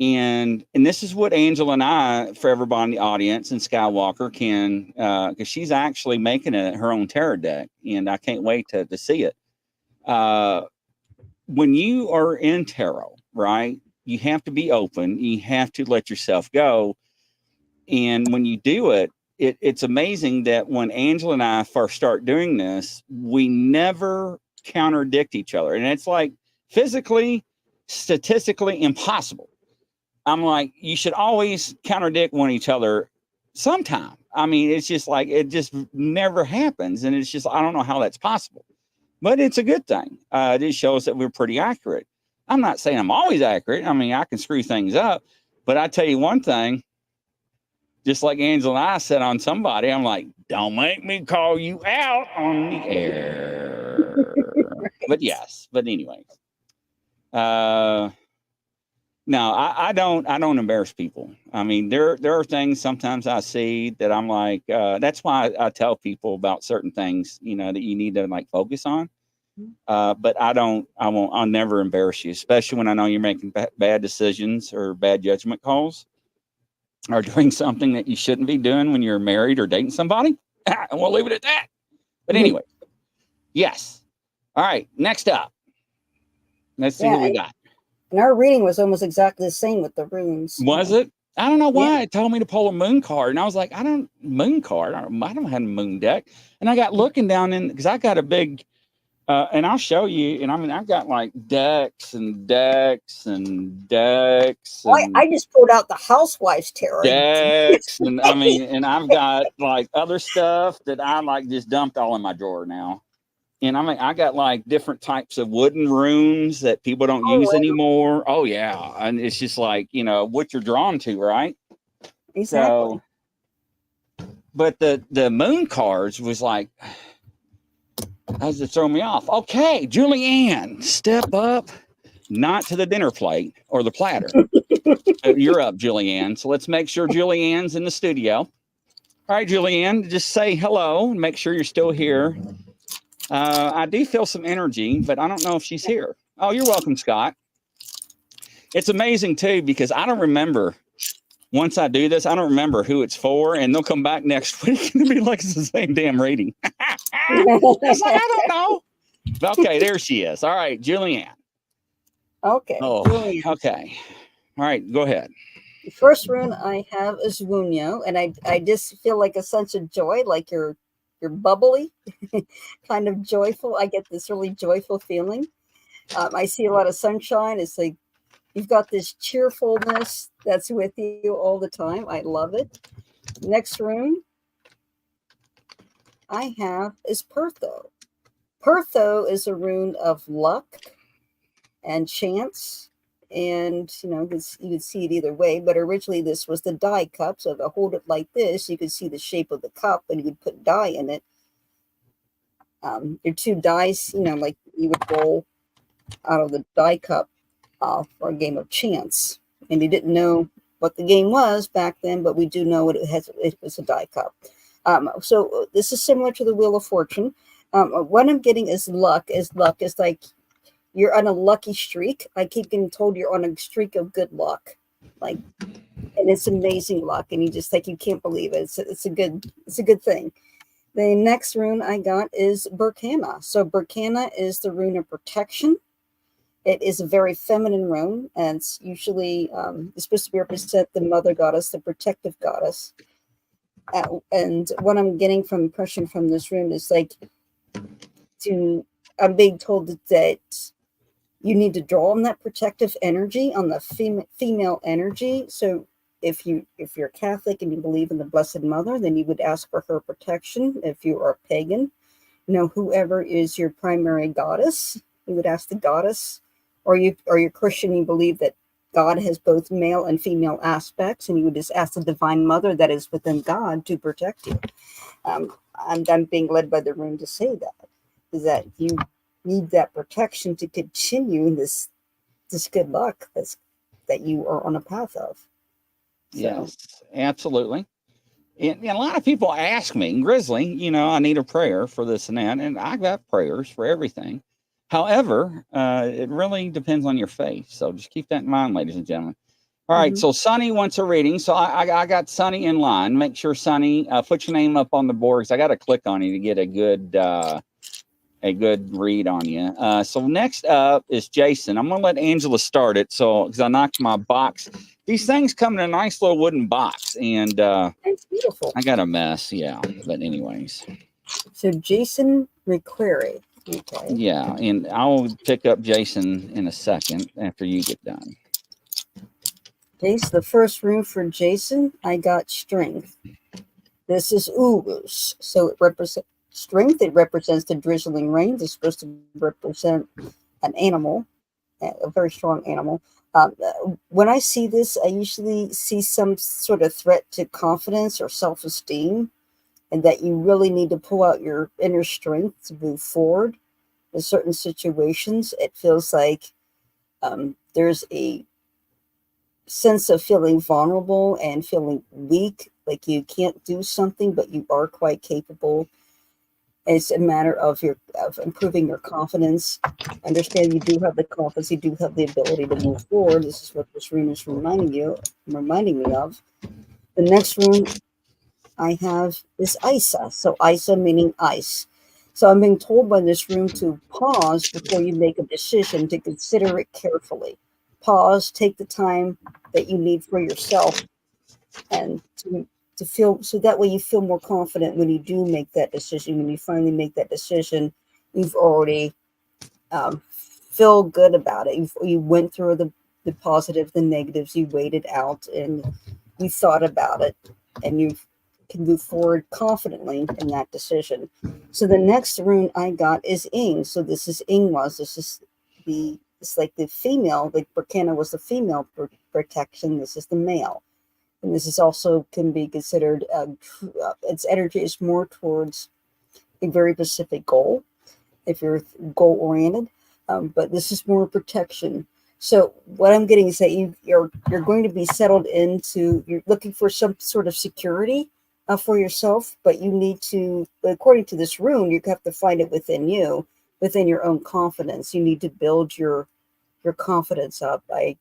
And this is what Angela and I, for everybody in the audience, and Skywalker can, because she's actually making her own tarot deck, and I can't wait to see it. When you are in tarot, right, you have to be open. You have to let yourself go. And when you do it, it's amazing that when Angela and I first start doing this, we never contradict each other. And it's physically, statistically impossible. I'm like, you should always contradict one each other sometime. I mean, it's just it just never happens. And it's just, I don't know how that's possible, but it's a good thing. It just shows that we're pretty accurate. I'm not saying I'm always accurate. I mean, I can screw things up, but I tell you one thing, just like Angela and I said on somebody, I'm like, don't make me call you out on the air. But anyways, no, I don't embarrass people. I mean, there are things sometimes I see that I'm like, that's why I tell people about certain things, that you need to focus on. But I'll never embarrass you, especially when I know you're making bad decisions or bad judgment calls or doing something that you shouldn't be doing when you're married or dating somebody. And we'll leave it at that. But anyway, yes. All right. Next up, let's see what we got. And our reading was almost exactly the same with the runes. Was it? I don't know why it told me to pull a moon card. And I was like, I don't have a moon deck. And I got looking down in, because I got a big, and I'll show you. And I mean, I've got decks and decks and decks. And I just pulled out the Housewife's Tarot. Decks. And I mean, and I've got other stuff that I just dumped all in my drawer now. And I mean, I got different types of wooden runes that people don't use anymore. Oh yeah. And it's just what you're drawn to, right? Exactly. So, but the moon cards was has to throw me off. Okay, Julianne, step up, not to the dinner plate or the platter. You're up, Julianne. So let's make sure Julianne's in the studio. All right, Julianne, just say hello and make sure you're still here. I do feel some energy, but I don't know if she's here. Oh, you're welcome, Scott. It's amazing, too, because I don't remember. Once I do this, I don't remember who it's for, and they'll come back next week and be it's the same damn rating. It's I don't know. Okay, there she is. All right, Julianne. Okay. Oh, Julianne. Okay. All right, go ahead. The first rune I have is Wunyo, and I just feel a sense of joy, you're bubbly, kind of joyful. I get this really joyful feeling. I see a lot of sunshine. It's You've got this cheerfulness that's with you all the time. I love it. Next rune I have is Pertho. Pertho is a rune of luck and chance. And, you know, you could see it either way. But originally this was the die cup. So if I hold it like this, you could see the shape of the cup and you could put die in it. Your two dice, you know, like you would roll out of the die cup for a game of chance. And you didn't know what the game was back then, but we do know what it was a die cup. So this is similar to the Wheel of Fortune. What I'm getting is luck. Is like you're on a lucky streak. I keep getting told you're on a streak of good luck, like, and it's amazing luck, and you just like you can't believe it. It's a good thing. The next rune I got is Burkana. So Burkana is the rune of protection. It is a very feminine rune, and it's usually it's supposed to represent the mother goddess, the protective goddess. And what I'm getting from impression from this rune is like I'm being told that you need to draw on that protective energy, on the female energy. So if you're Catholic and you believe in the Blessed Mother, then you would ask for her protection. If you are pagan, you know, whoever is your primary goddess, you would ask the goddess. Or you're Christian, you believe that God has both male and female aspects, and you would just ask the Divine Mother that is within God to protect you. I'm being led by the rune to say that, is that you need that protection to continue in this good luck that you are on a path of. So. Yes, absolutely. And a lot of people ask me, Grizzly, you know, I need a prayer for this and that, and I got prayers for everything. However, it really depends on your faith. So just keep that in mind, ladies and gentlemen. All right, so Sonny wants a reading. So I got Sonny in line. Make sure, Sonny, put your name up on the board, because I got to click on you to get a good read on you. So next up is Jason. I'm going to let Angela start it, so because I knocked my box. These things come in a nice little wooden box, and it's beautiful. I got a mess, yeah. But anyways. So Jason McQuarrie. Okay. Yeah, and I'll pick up Jason in a second after you get done. Okay, so the first rune for Jason, I got strength. This is Urus. So it represents strength. It represents the drizzling rain. It's supposed to represent an animal, a very strong animal. When I see this, I usually see some sort of threat to confidence or self-esteem, and that you really need to pull out your inner strength to move forward. In certain situations, it feels like there's a sense of feeling vulnerable and feeling weak, like you can't do something, but you are quite capable. It's a matter of improving your confidence. Understand you do have the confidence, you do have the ability to move forward. This is what this rune is reminding me of. The next rune I have is Isa. So Isa meaning ice. So I'm being told by this rune to pause before you make a decision, to consider it carefully. Pause, take the time that you need for yourself, and to feel, so that way you feel more confident when you do make that decision. When you finally make that decision, you've already feel good about it. You went through the positive, the negatives, you weighed it out, and you thought about it, and you can move forward confidently in that decision. So the next rune I got is Ing. So this is Ingwas. This is it's like the female, like Burkana was the female protection. This is the male. And this is also can be considered, its energy is more towards a very specific goal, if you're goal oriented. But this is more protection. So what I'm getting is that you're going to be settled into, you're looking for some sort of security for yourself, but you need to, according to this rune, you have to find it within you, within your own confidence. You need to build your confidence up by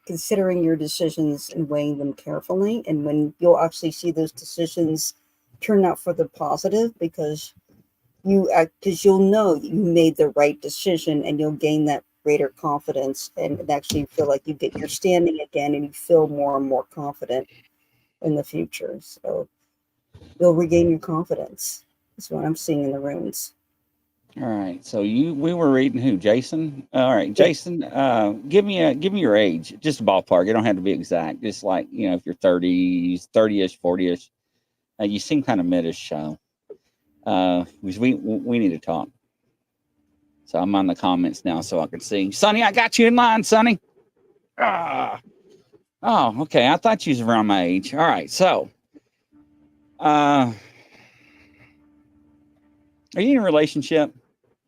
considering your decisions and weighing them carefully. And when you'll actually see those decisions turn out for the positive, because you'll know you made the right decision, and you'll gain that greater confidence and actually feel like you get your standing again, and you feel more and more confident in the future. So you'll regain your confidence. That's what I'm seeing in the runes. All right. So we were reading who? Jason. All right, Jason. Give me your age, just a ballpark. It don't have to be exact. Just like if you're 30s, 30ish, 40ish. You seem kind of midish. So, because we need to talk. So I'm on the comments now, so I can see. Sonny, I got you in line, Sonny. Ah. Oh, okay. I thought you was around my age. All right. So, are you in a relationship?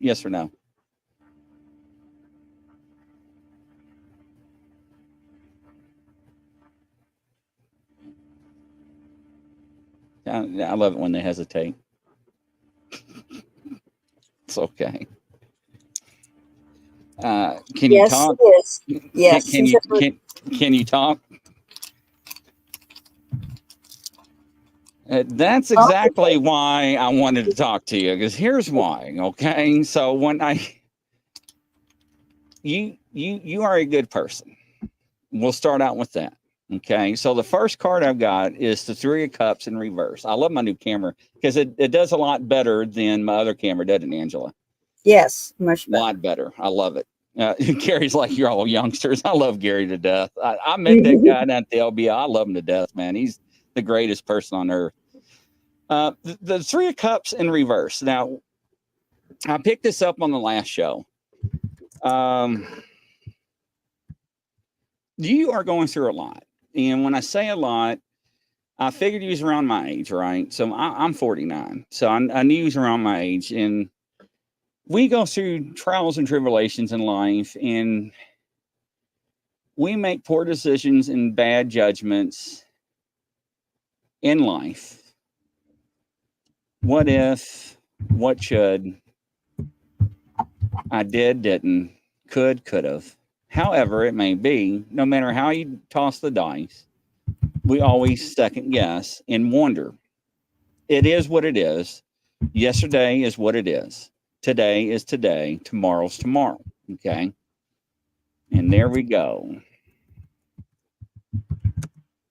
Yes or no? I love it when they hesitate. It's okay. Can you Yes, talk? it is. Yes. Can you talk? That's Oh, exactly why I wanted to talk to you. Because here's why. Okay, so when you are a good person. We'll start out with that. Okay, so the first card I've got is the Three of Cups in reverse. I love my new camera because it does a lot better than my other camera, doesn't it, Angela? yes, much A better. lot better. I love it. Gary's like, you're all youngsters. I love Gary to death. I met that guy down at the LBI. I love him to death, man. He's the greatest person on earth. The Three of Cups in reverse. Now, I picked this up on the last show. You are going through a lot. And when I say a lot, I figured he was around my age, right? So I'm 49. So I knew he was around my age. And we go through trials and tribulations in life, and we make poor decisions and bad judgments in life. What if, what should, I did, didn't, could have. However it may be, no matter how you toss the dice, we always second guess and wonder. It is what it is. Yesterday is what it is. Today is today. Tomorrow's tomorrow. Okay. And there we go.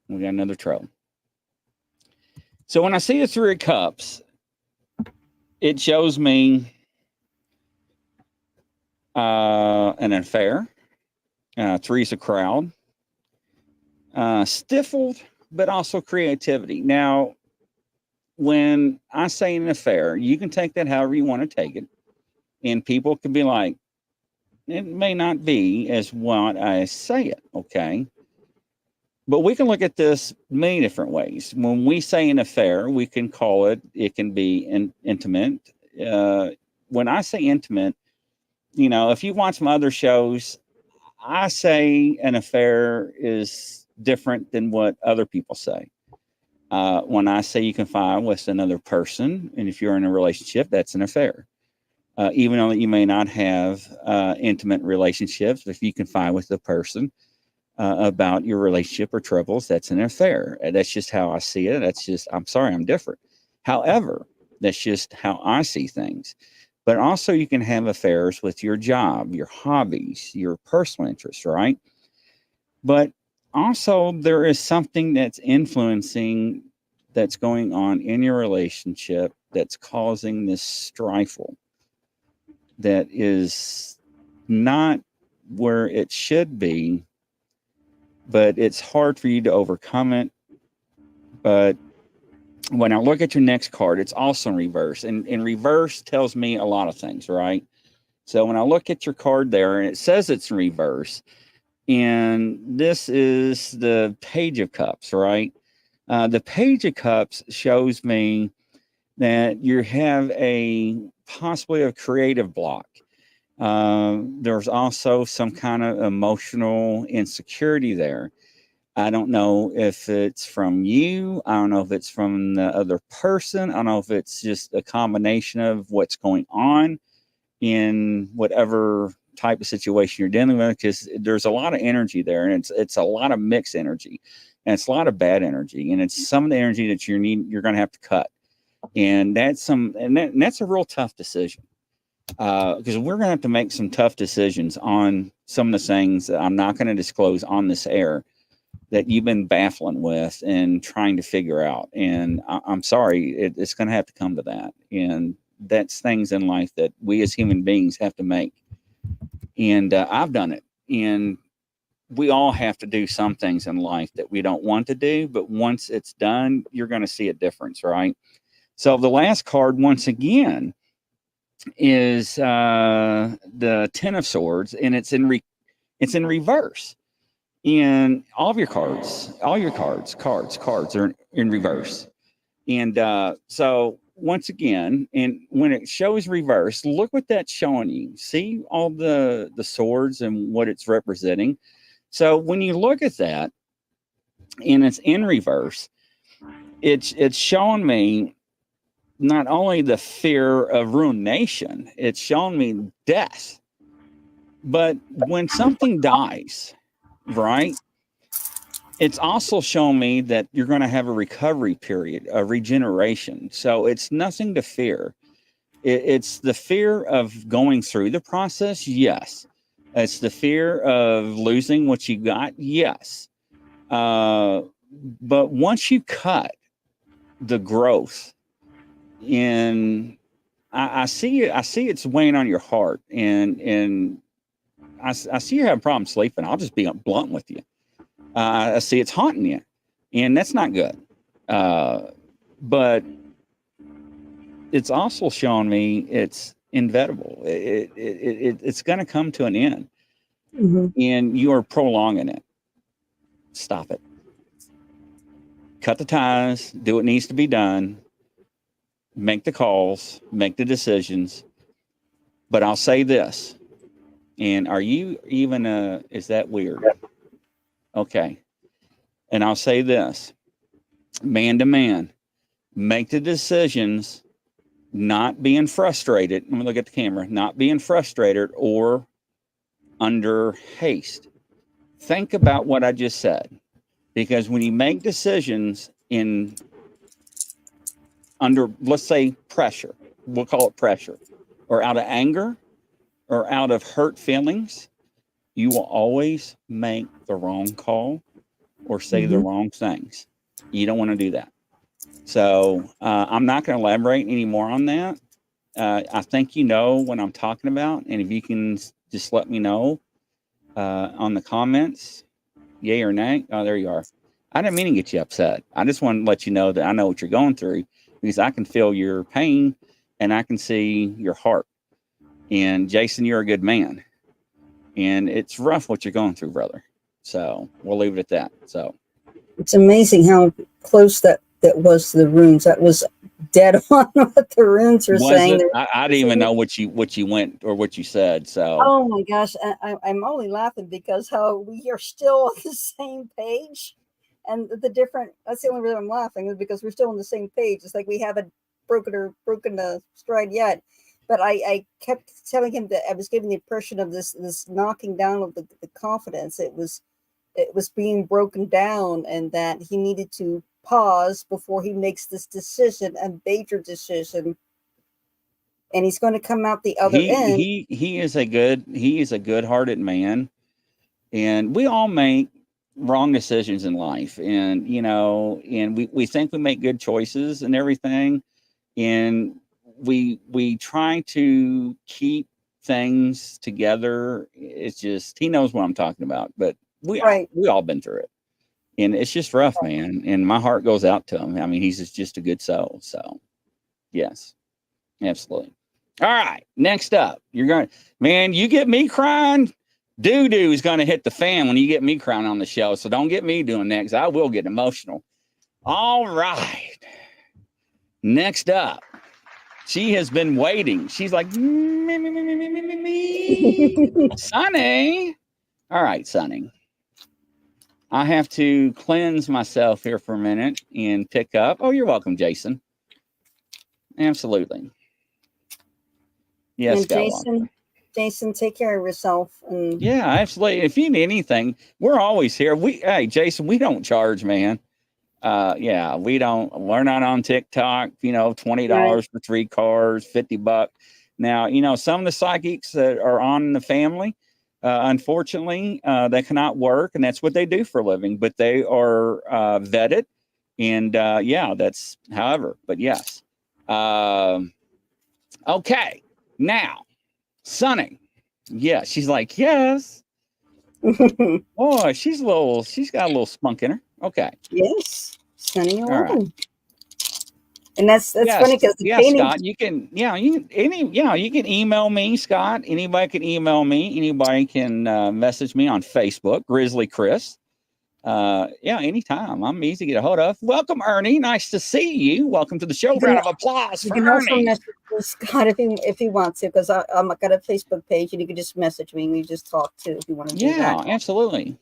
We got another troll. So when I see the Three of Cups, it shows me an affair. Three's a crowd. Stifled, but also creativity. Now, when I say an affair, you can take that however you want to take it. And people can be like, it may not be as what I say it, okay? But we can look at this many different ways. When we say an affair, we can call it can be intimate. When I say intimate, if you watch my other shows, I say an affair is different than what other people say. When I say you confide with another person, and if you're in a relationship, that's an affair. Even though you may not have intimate relationships, if you confide with the person about your relationship or troubles, that's an affair. That's just how I see it. I'm sorry, I'm different. However, that's just how I see things. But also, you can have affairs with your job, your hobbies, your personal interests, right? But also, there is something that's influencing, that's going on in your relationship that's causing this strife that is not where it should be, but it's hard for you to overcome it. But when I look at your next card, it's also in reverse. And in reverse tells me a lot of things, right? So when I look at your card there, and it says it's in reverse, and this is the Page of Cups, right? The Page of Cups shows me that you have possibly a creative block. There's also some kind of emotional insecurity there. I don't know if it's from you. I don't know if it's from the other person. I don't know if it's just a combination of what's going on in whatever type of situation you're dealing with, because there's a lot of energy there, and it's a lot of mixed energy, and it's a lot of bad energy, and it's some of the energy that you're going to have to cut, and that's a real tough decision, because we're going to have to make some tough decisions on some of the things that I'm not going to disclose on this air that you've been baffling with and trying to figure out. And I'm sorry, it's going to have to come to that. And that's things in life that we as human beings have to make. And I've done it. And we all have to do some things in life that we don't want to do, but once it's done, you're going to see a difference, right? So the last card, once again, is the Ten of Swords, and it's in reverse. And all your cards are in reverse. And so once again, and when it shows reverse, look what that's showing you. See all the swords and what it's representing. So when you look at that and it's in reverse, it's showing me not only the fear of ruination, it's showing me death. But when something dies, right, it's also showing me that you're going to have a recovery period, a regeneration. So it's nothing to fear. It's the fear of going through the process. Yes. It's the fear of losing what you got. Yes. But once you cut the growth in, I see it's weighing on your heart, and I see you have a problem sleeping. I'll just be blunt with you. I see it's haunting you, and that's not good. But it's also showing me it's inevitable. It's going to come to an end, and you are prolonging it. Stop it. Cut the ties. Do what needs to be done. Make the calls. Make the decisions. But I'll say this. And are you even is that weird? Okay. And I'll say this. Man to man. Make the decisions, not being frustrated. Let me look at the camera. Not being frustrated or under haste. Think about what I just said. Because when you make decisions under, let's say, pressure, we'll call it pressure, or out of anger, or out of hurt feelings, you will always make the wrong call or say the wrong things. You don't want to do that. So I'm not going to elaborate any more on that. I think you know what I'm talking about. And if you can just let me know on the comments, yay or nay. Oh, there you are. I didn't mean to get you upset. I just want to let you know that I know what you're going through, because I can feel your pain and I can see your heart. And Jason, you're a good man. And it's rough what you're going through, brother. So we'll leave it at that. So it's amazing how close that was to the runes. That was dead on what the runes were saying. I didn't even know what you went or what you said. So oh my gosh, I'm only laughing because how we are still on the same page, and the different. That's the only reason I'm laughing, is because we're still on the same page. It's like we haven't broken the stride yet. But I kept telling him that I was giving the impression of this knocking down of the confidence. It was being broken down, and that he needed to pause before he makes this decision, a major decision. And he's going to come out the other end. He is a good-hearted man, and we all make wrong decisions in life, and and we think we make good choices and everything, and we try to keep things together. It's just, he knows what I'm talking about, but we all been through it, and it's just rough, man. And my heart goes out to him. I mean, he's just a good soul. So yes, absolutely. All right. Next up, you get me crying. Doo-doo is going to hit the fan when you get me crying on the show. So don't get me doing that, because I will get emotional. All right. Next up. She has been waiting. She's like, me. Sonny. All right, Sonny. I have to cleanse myself here for a minute and pick up. Oh, you're welcome, Jason. Absolutely. Yes, and Jason, take care of yourself. And yeah, absolutely. If you need anything, we're always here. Hey, Jason, we don't charge, man. Yeah, we're not on TikTok, $20 for 3 cars, $50. Now, some of the psychics that are on the family, unfortunately, they cannot work, and that's what they do for a living, but they are vetted. And yeah, that's however, but yes. Okay. Now, Sunny. Yeah, she's like, yes. Oh, she's got a little spunk in her. Okay. Yes, Sunny All right. 11. And that's Yes. funny because the Yeah, painting. Scott, you can email me, Scott. Anybody can email me. Anybody can message me on Facebook, Grizzly Chris. Anytime. I'm easy to get a hold of. Welcome, Ernie. Nice to see you. Welcome to the show. Round of applause You for can also Ernie. message Scott if he wants to, because I'm got a Facebook page and you can just message me and we just talk too if you want to do that. Yeah, absolutely.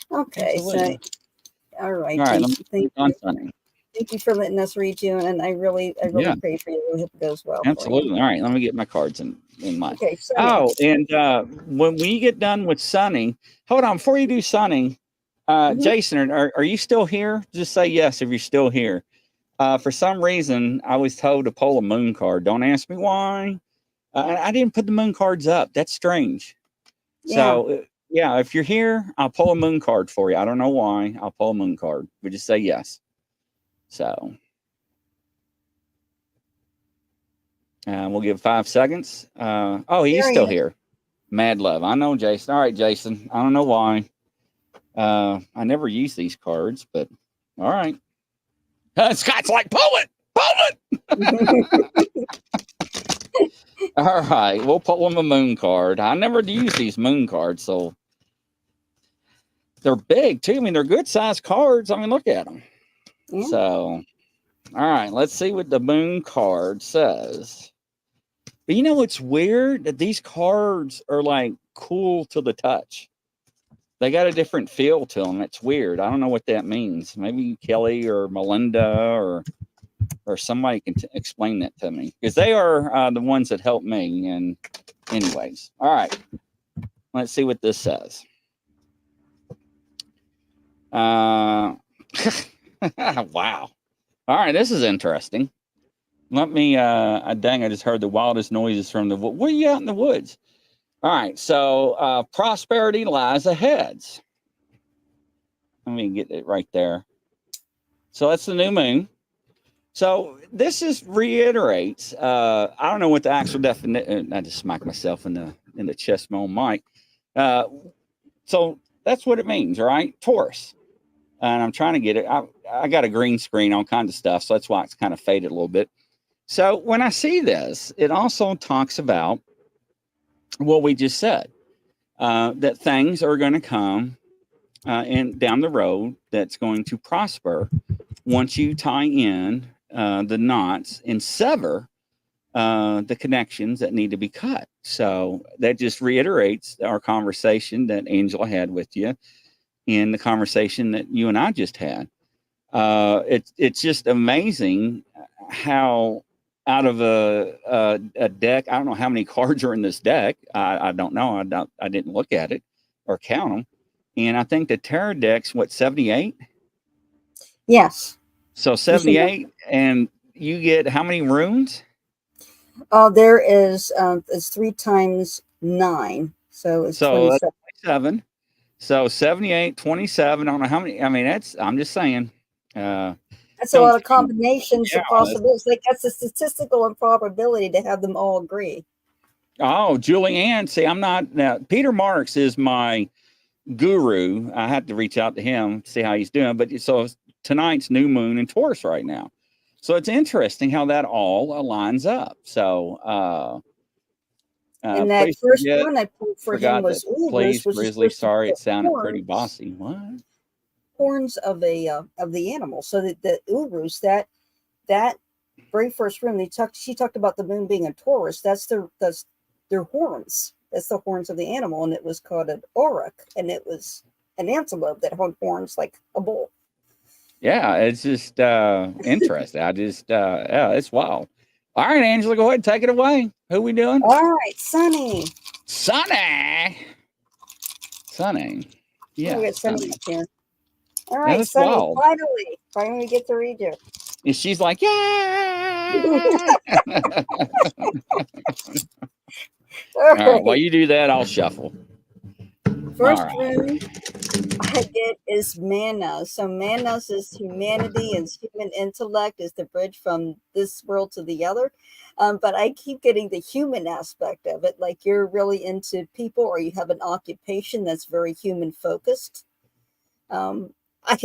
Okay, Absolutely. so all right, All right, thank on you. Sunny. Thank you for letting us read you, and I really pray for you. I hope it goes well. Absolutely. All right, let me get my cards in mind. Okay, Sunny. Oh, and when we get done with Sunny, hold on, before you do Sunny, Jason, are you still here? Just say yes if you're still here. For some reason, I was told to pull a moon card. Don't ask me why. I didn't put the moon cards up. That's strange. Yeah. So, if you're here, I'll pull a moon card for you. I don't know why. I'll pull a moon card. We just say yes. So, we'll give 5 seconds. He's still here. Mad love. I know, Jason. All right, Jason. I don't know why. I never use these cards, but all right. Scott's like, pull it. All right, we'll pull him a moon card. I never use these moon cards, so they're big too. I mean, they're good sized cards. I mean, look at them. Yeah. So, all right, let's see what the moon card says. But you know, it's weird that these cards are like cool to the touch. They got a different feel to them. It's weird. I don't know what that means. Maybe Kelly or Melinda or somebody can explain that to me, because they are the ones that help me. And anyways, all right, let's see what this says. Wow. All right, this is interesting. Let me dang, I just heard the wildest noises from the woods. What are you out in the woods? All right, so prosperity lies ahead. Let me get it right there. So that's the new moon. So this is reiterates. I don't know what the actual definition. I just smacked myself in the chest, my own mic. So that's what it means, right? Taurus. And I'm trying to get it. I got a green screen, all kinds of stuff, so that's why it's kind of faded a little bit. So when I see this, it also talks about what we just said, that things are going to come and down the road that's going to prosper once you tie in the knots and sever the connections that need to be cut. So that just reiterates our conversation that Angela had with you in the conversation that you and I just had. It's just amazing how out of a deck, I don't know how many cards are in this deck. I don't know. I didn't look at it or count them. And I think the tarot deck's 78? Yes. So 78, and you get how many runes? There is it's 3 times 9, so it's 27. So 78, 27. I don't know how many. I mean, I'm just saying. That's a lot of combinations of possibilities. Like that's a statistical improbability to have them all agree. Oh, Julianne. See, I'm not now. Peter Marks is my guru. I have to reach out to him, see how he's doing. But so tonight's new moon in Taurus right now. So it's interesting how that all aligns up. So and that first one I pulled for him was please, Grizzly. Sorry, it sounded pretty bossy. What? Horns of the animal. So that the Urus, that very first room she talked about the moon being a Taurus. That's their horns. That's the horns of the animal, and it was called an auroch, and it was an antelope that had horns like a bull. Yeah, it's just interesting. It's wild. All right, Angela, go ahead and take it away. Who we doing? All right, Sunny. Yeah, we got Sunny up here. All right, that's Sunny. wild. Finally, we get to read you. And she's like, yeah. All right, while you do that, I'll shuffle. First room I get is Manos. So Manos is humanity, and human intellect is the bridge from this world to the other. But I keep getting the human aspect of it, like you're really into people, or you have an occupation that's very human focused. Um, I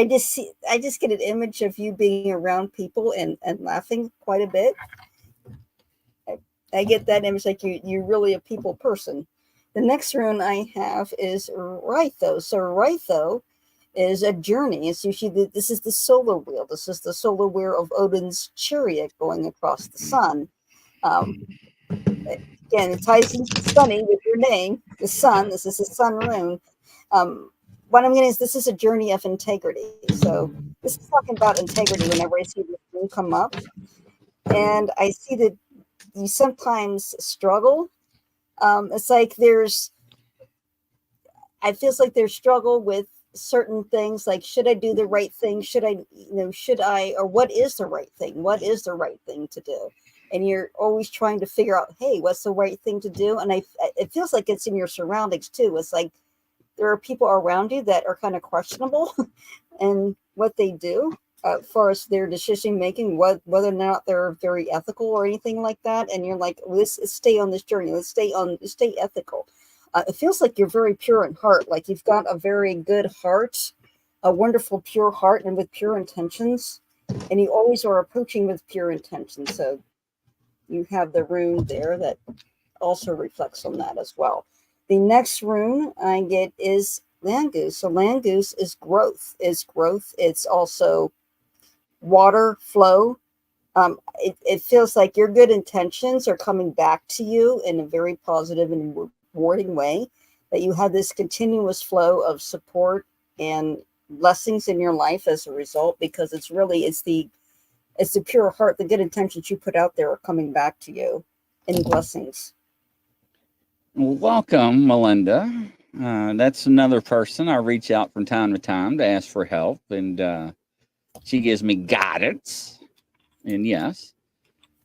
just see, I just get an image of you being around people and laughing quite a bit. I get that image, like you're really a people person. The next rune I have is Rytho. So Rytho is a journey. It's usually this is the solar wheel. This is the solar wheel of Odin's chariot going across the sun. Again, it ties into Sunny with your name, the sun. This is a sun rune. What I'm getting is this is a journey of integrity. So this is talking about integrity whenever I see this rune come up. And I see that you sometimes struggle. It's like I feels like there's struggle with certain things, like should I do the right thing? Should I, or what is the right thing? What is the right thing to do? And you're always trying to figure out, hey, what's the right thing to do? And it feels like it's in your surroundings too. It's like there are people around you that are kind of questionable and what they do. As far as their decision making, whether or not they're very ethical or anything like that, and you're like, let's stay on this journey. Let's stay ethical. It feels like you're very pure in heart. Like you've got a very good heart, a wonderful pure heart, and with pure intentions. And you always are approaching with pure intentions. So you have the rune there that also reflects on that as well. The next rune I get is Langoose. So Langoose is growth. It's also water flow. It feels like your good intentions are coming back to you in a very positive and rewarding way, that you have this continuous flow of support and blessings in your life as a result, because it's the pure heart, the good intentions you put out there are coming back to you in blessings. Welcome, Melinda. That's another person I reach out from time to time to ask for help, and she gives me guidance. And yes.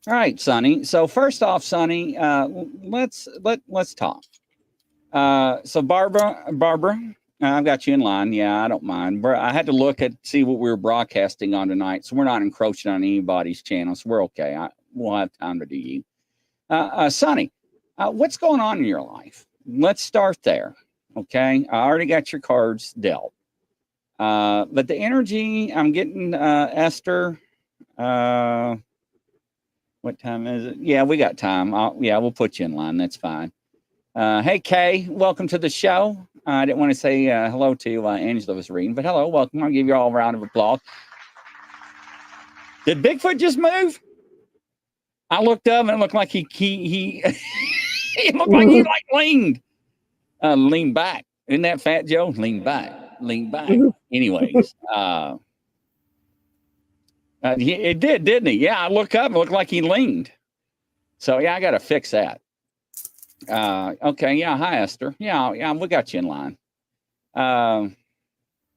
All right, Sonny. So first off, Sonny, let's talk. So Barbara, I've got you in line. Yeah, I don't mind. I had to see what we were broadcasting on tonight, so we're not encroaching on anybody's channel, so we're okay. We'll have time to do you. Sonny, what's going on in your life? Let's start there. Okay, I already got your cards dealt. But the energy I'm getting, Esther. What time is it? Yeah, we got time. We'll put you in line. That's fine. Hey, Kay, welcome to the show. I didn't want to say hello to Angela was reading, but hello, welcome. I'll give you all a round of applause. Did Bigfoot just move? I looked up and it looked like he it looked like he leaned back. Isn't that Fat Joe? Lean back. Anyways, it did, didn't he? Yeah, I looked up and it looked like he leaned. So yeah, I got to fix that. Okay, yeah. Hi, Esther. Yeah, we got you in line.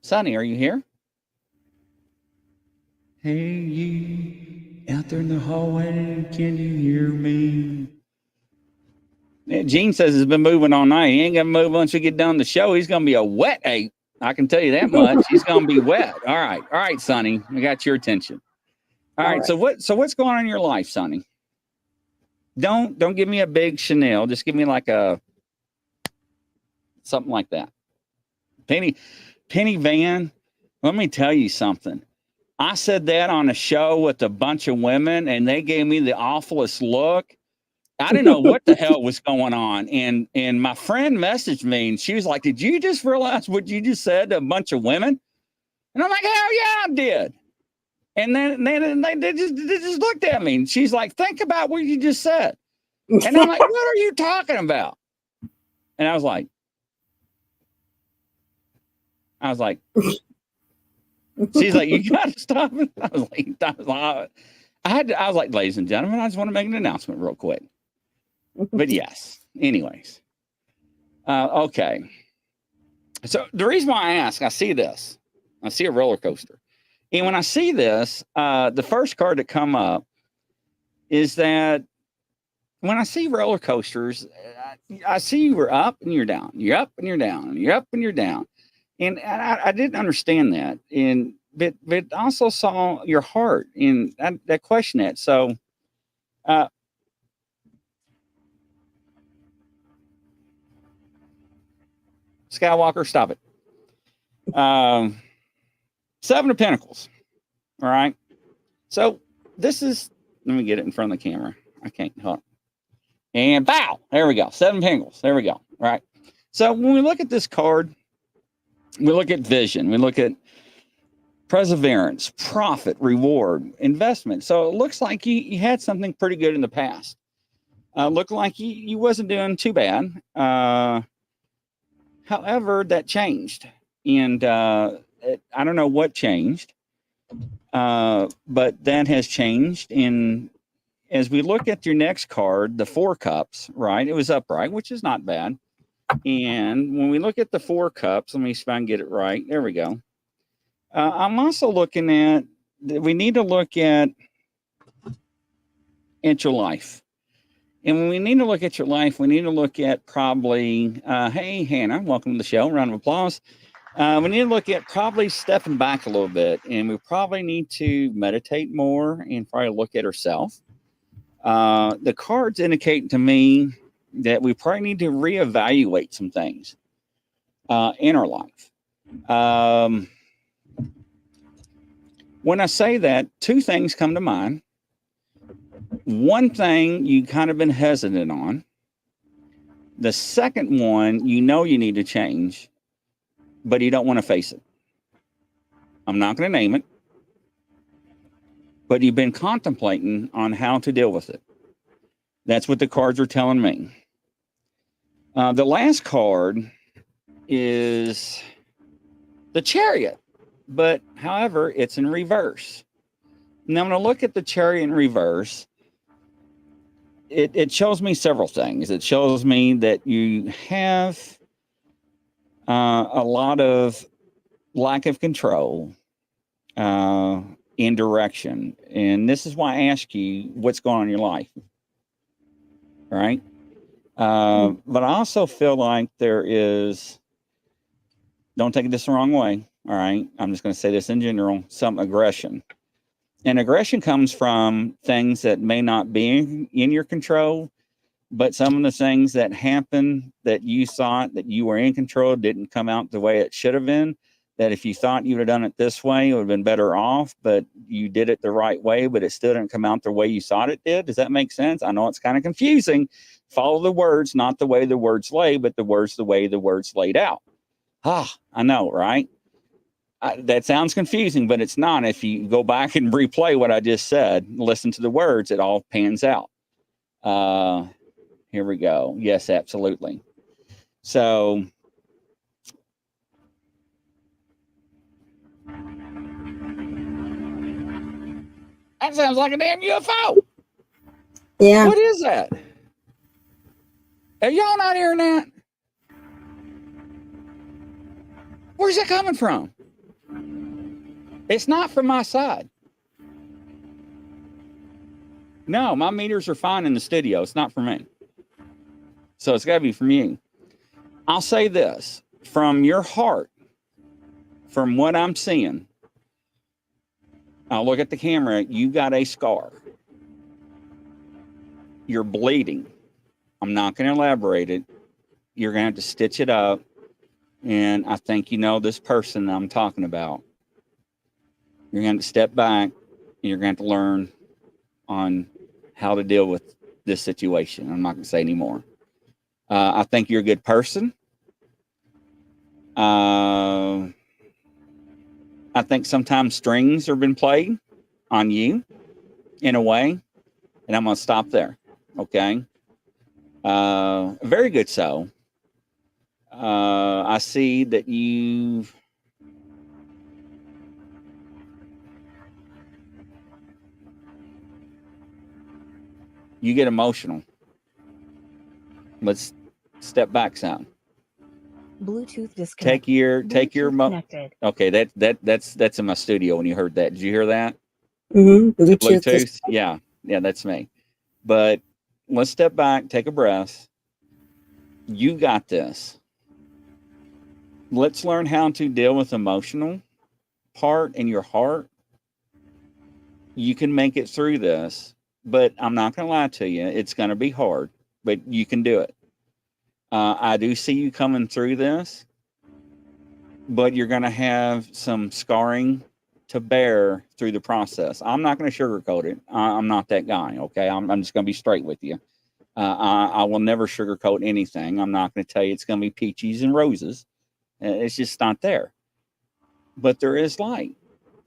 Sonny, are you here? Hey, you out there in the hallway, can you hear me? Gene says he's been moving all night. He ain't gonna move once we get done the show. He's gonna be a wet ape. I can tell you that much. He's gonna be wet. All right, Sonny. I got your attention. All right. So what's going on in your life, Sonny? Don't give me a big Chanel. Just give me like something like that. Penny Van, let me tell you something. I said that on a show with a bunch of women and they gave me the awfulest look. I didn't know what the hell was going on. And my friend messaged me and she was like, did you just realize what you just said to a bunch of women? And I'm like, hell yeah, I did. And then they just looked at me and she's like, think about what you just said. And I'm like, what are you talking about? And I was like, she's like, you gotta stop it. I was like, ladies and gentlemen, I just want to make an announcement real quick. But yes, anyways. Okay. So the reason why I ask, I see a roller coaster. And when I see this, the first card that come up is that when I see roller coasters, I see you were up and you're down. You're up and you're down. You're up and you're down. And I didn't understand that. But also saw your heart in that question that. So, Skywalker, stop it. Seven of Pentacles. All right. So this is, let me get it in front of the camera. I can't help. And bow. There we go. Seven of Pentacles. There we go. All right. So when we look at this card, we look at vision. We look at perseverance, profit, reward, investment. So it looks like you had something pretty good in the past. Looked like you wasn't doing too bad. However, that changed. And I don't know what changed. But that has changed. And as we look at your next card, the Four Cups, right? It was upright, which is not bad. And when we look at the Four Cups, let me see if I can get it right. There we go. I'm also looking at, we need to look at your life. And when we need to look at your life, we need to look at probably, hey, Hannah, welcome to the show. Round of applause. We need to look at probably stepping back a little bit, and we probably need to meditate more and probably look at ourselves. The cards indicate to me that we probably need to reevaluate some things in our life. When I say that, two things come to mind. One thing you kind of been hesitant on. The second one, you know you need to change, but you don't want to face it. I'm not going to name it, but you've been contemplating on how to deal with it. That's what the cards are telling me. The last card is the Chariot, but however, it's in reverse. Now, when I look at the Chariot in reverse, it shows me several things. It shows me that you have a lot of lack of control in direction. And this is why I ask you what's going on in your life. Right? But I also feel like there is, don't take this the wrong way. All right. I'm just going to say this in general, some aggression. And aggression comes from things that may not be in your control, but some of the things that happen that you thought that you were in control didn't come out the way it should have been. That if you thought you would have done it this way, it would have been better off, but you did it the right way, but it still didn't come out the way you thought it did. Does that make sense? I know it's kind of confusing. Follow the words, not the way the words lay, but the words the way the words laid out. I know, right? That sounds confusing, but it's not. If you go back and replay what I just said, listen to the words, it all pans out. Here we go. Yes, absolutely. So that sounds like a damn UFO. Yeah. What is that? Are y'all not hearing that? Where's it coming from? It's not from my side. No, my meters are fine in the studio. It's not for me. So it's got to be from you. I'll say this. From your heart, from what I'm seeing, I'll look at the camera. You got a scar. You're bleeding. I'm not going to elaborate it. You're going to have to stitch it up. And I think you know this person that I'm talking about. You're going to step back. And you're going to learn on how to deal with this situation. I'm not going to say anymore. I think you're a good person. I think sometimes strings have been played on you in a way. And I'm going to stop there. Okay. Very good. So I see that you get emotional. Let's step back some. Bluetooth disconnected. Take your connected. Okay, that's in my studio when you heard that. Did you hear that? Mm-hmm. Bluetooth? Yeah, that's me. But let's step back, take a breath. You got this. let's learn how to deal with emotional part in your heart. You can make it through this, but I'm not going to lie to you. It's going to be hard, but you can do it. I do see you coming through this, but you're going to have some scarring to bear through the process. I'm not going to sugarcoat it. I'm not that guy. Okay. I'm just going to be straight with you. I will never sugarcoat anything. I'm not going to tell you it's going to be peaches and roses. It's just not there. But there is light.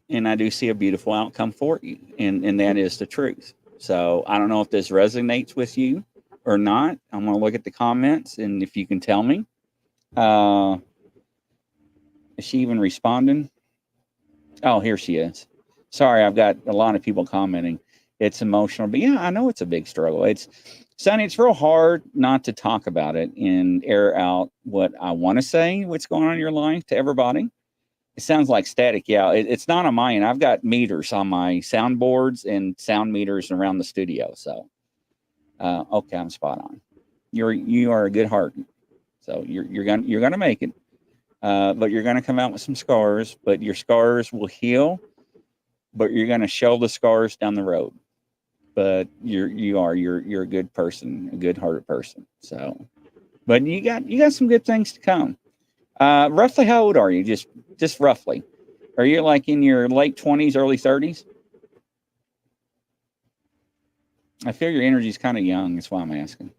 And I do see a beautiful outcome for you. And that is the truth. So I don't know if this resonates with you or not. I'm going to look at the comments. And if you can tell me, is she even responding? Oh, here she is. Sorry, I've got a lot of people commenting. It's emotional. But yeah, I know it's a big struggle. Sonny, it's real hard not to talk about it and air out what I want to say, what's going on in your life to everybody. It sounds like static. Yeah, it's not on my end. I've got meters on my soundboards and sound meters around the studio. So, okay, I'm spot on. You are a good heart. So you're gonna make it. But you're gonna come out with some scars. But your scars will heal. But you're gonna show the scars down the road. But you're a good person, a good-hearted person. So, but you got some good things to come. Roughly how old are you? Just roughly. Are you like in your late 20s, early 30s? I feel your energy is kind of young. That's why I'm asking.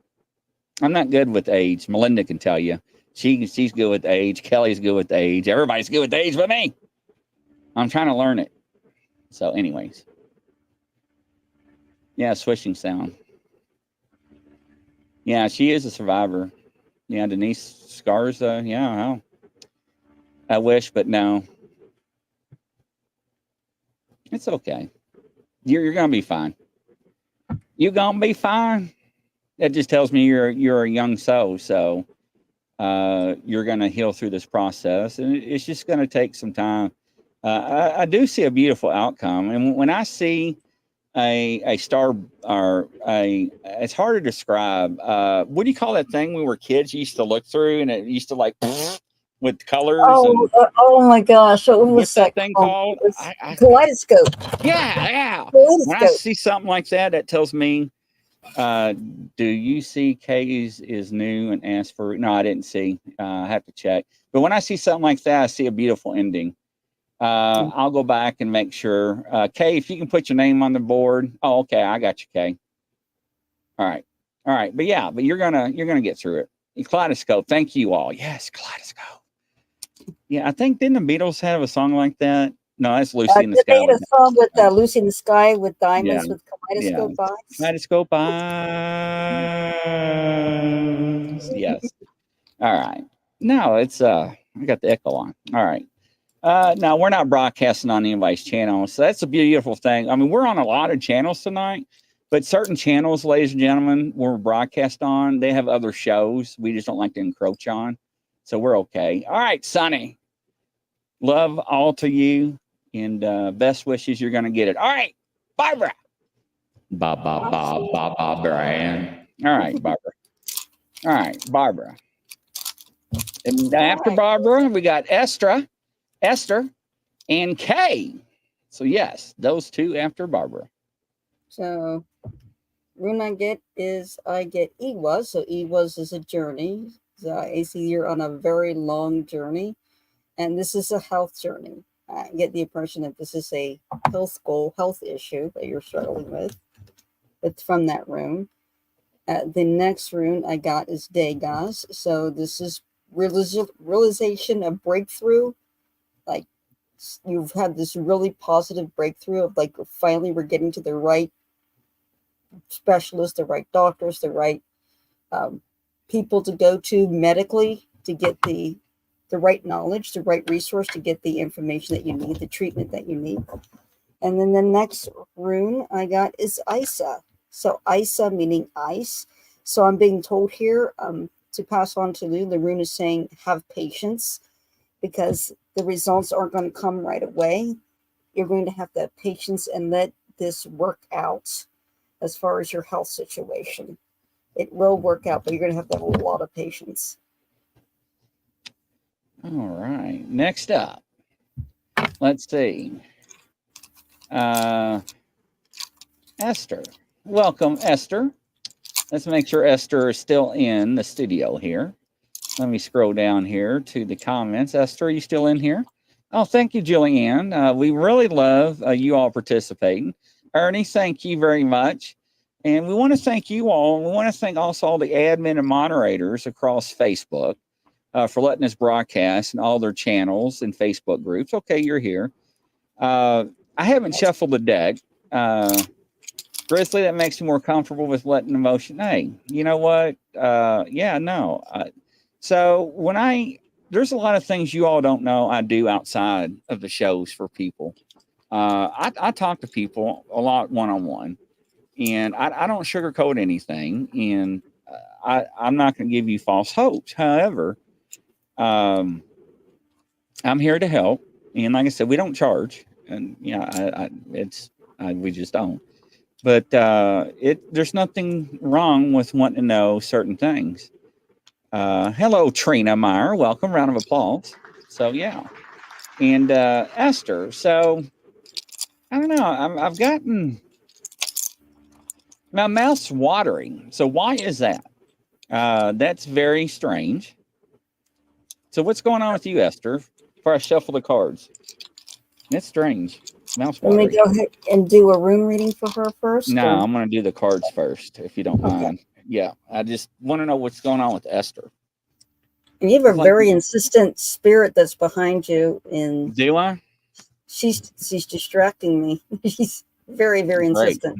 I'm not good with age. Melinda can tell you. She's good with age. Kelly's good with age. Everybody's good with age but me. I'm trying to learn it. So anyways. Yeah, swishing sound. Yeah, she is a survivor. Yeah, Denise scars. Yeah, I wish, but no. It's okay. You're gonna be fine. You're gonna be fine. That just tells me you're a young soul. So you're gonna heal through this process, and it's just gonna take some time. I do see a beautiful outcome, and when I see a star or it's hard to describe. What do you call that thing when we were kids? You used to look through, and it used to like with colors. Oh, oh my gosh! What was what's that thing called? Kaleidoscope. Yeah. When I Kaleidoscope. see something like that, that tells me, do you see K is new and ask for? No, I didn't see. I have to check. But when I see something like that, I see a beautiful ending. I'll go back and make sure. Kay, if you can put your name on the board. Oh, okay, I got you, Kay. All right. But yeah, but you're gonna get through it. Kaleidoscope. Thank you all. Yes, Kaleidoscope. Yeah, I think didn't the Beatles have a song like that? No, that's Lucy in the Sky. They made a song with Lucy in the Sky with diamonds with kaleidoscope eyes. Kaleidoscope eyes. Yes. All right. No, it's I got the echo on. All right. Now we're not broadcasting on anybody's channel, so that's a beautiful thing. I mean, we're on a lot of channels tonight, but certain channels, ladies and gentlemen, we're broadcast on. They have other shows. We just don't like to encroach on, so we're okay. All right, Sonny. Love all to you, and best wishes. You're gonna get it. All right, Barbara. Barbara. All right, Barbara. All right, Barbara. And after Barbara, we got Esther, and Kay. So yes, those two after Barbara. So rune I get Ewas. So Ewas is a journey. So I see you're on a very long journey, and this is a health journey. I get the impression that this is a health goal, health issue that you're struggling with. It's from that rune. The next rune I got is Degas. So this is realization of breakthrough. Like you've had this really positive breakthrough of like finally we're getting to the right specialists, the right doctors, the right people to go to medically to get the right knowledge, the right resource to get the information that you need, the treatment that you need. And then the next rune I got is Isa. So Isa meaning ice. So I'm being told here to pass on to Lou. The rune is saying have patience because the results aren't going to come right away. You're going to have patience and let this work out as far as your health situation. It will work out, but you're going to have a lot of patience. All right. Next up, let's see. Esther. Welcome, Esther. Let's make sure Esther is still in the studio here. Let me scroll down here to the comments. Esther, are you still in here? Oh, thank you, Julianne. We really love you all participating. Ernie, thank you very much. And we want to thank you all. We want to thank also all the admin and moderators across Facebook for letting us broadcast and all their channels and Facebook groups. Okay, you're here. I haven't shuffled the deck. Grizzly, that makes me more comfortable with letting emotion. Hey, you know what? Yeah, no. So there's a lot of things you all don't know I do outside of the shows for people. I talk to people a lot one-on-one, and I don't sugarcoat anything, and I'm not going to give you false hopes. However, I'm here to help, and like I said, we don't charge, and we just don't. But there's nothing wrong with wanting to know certain things. Hello, Trina Meyer. Welcome. Round of applause. So, yeah. And Esther. So, I don't know. I've gotten my mouth's watering. So, why is that? That's very strange. So, what's going on with you, Esther? Before I shuffle the cards, it's strange. Mouth's watering. Let me go ahead and do a room reading for her first. No, I'm going to do the cards first, if you don't mind. Yeah, I just want to know what's going on with Esther. And you have a very insistent spirit that's behind you. And do I? She's distracting me. She's very, very insistent.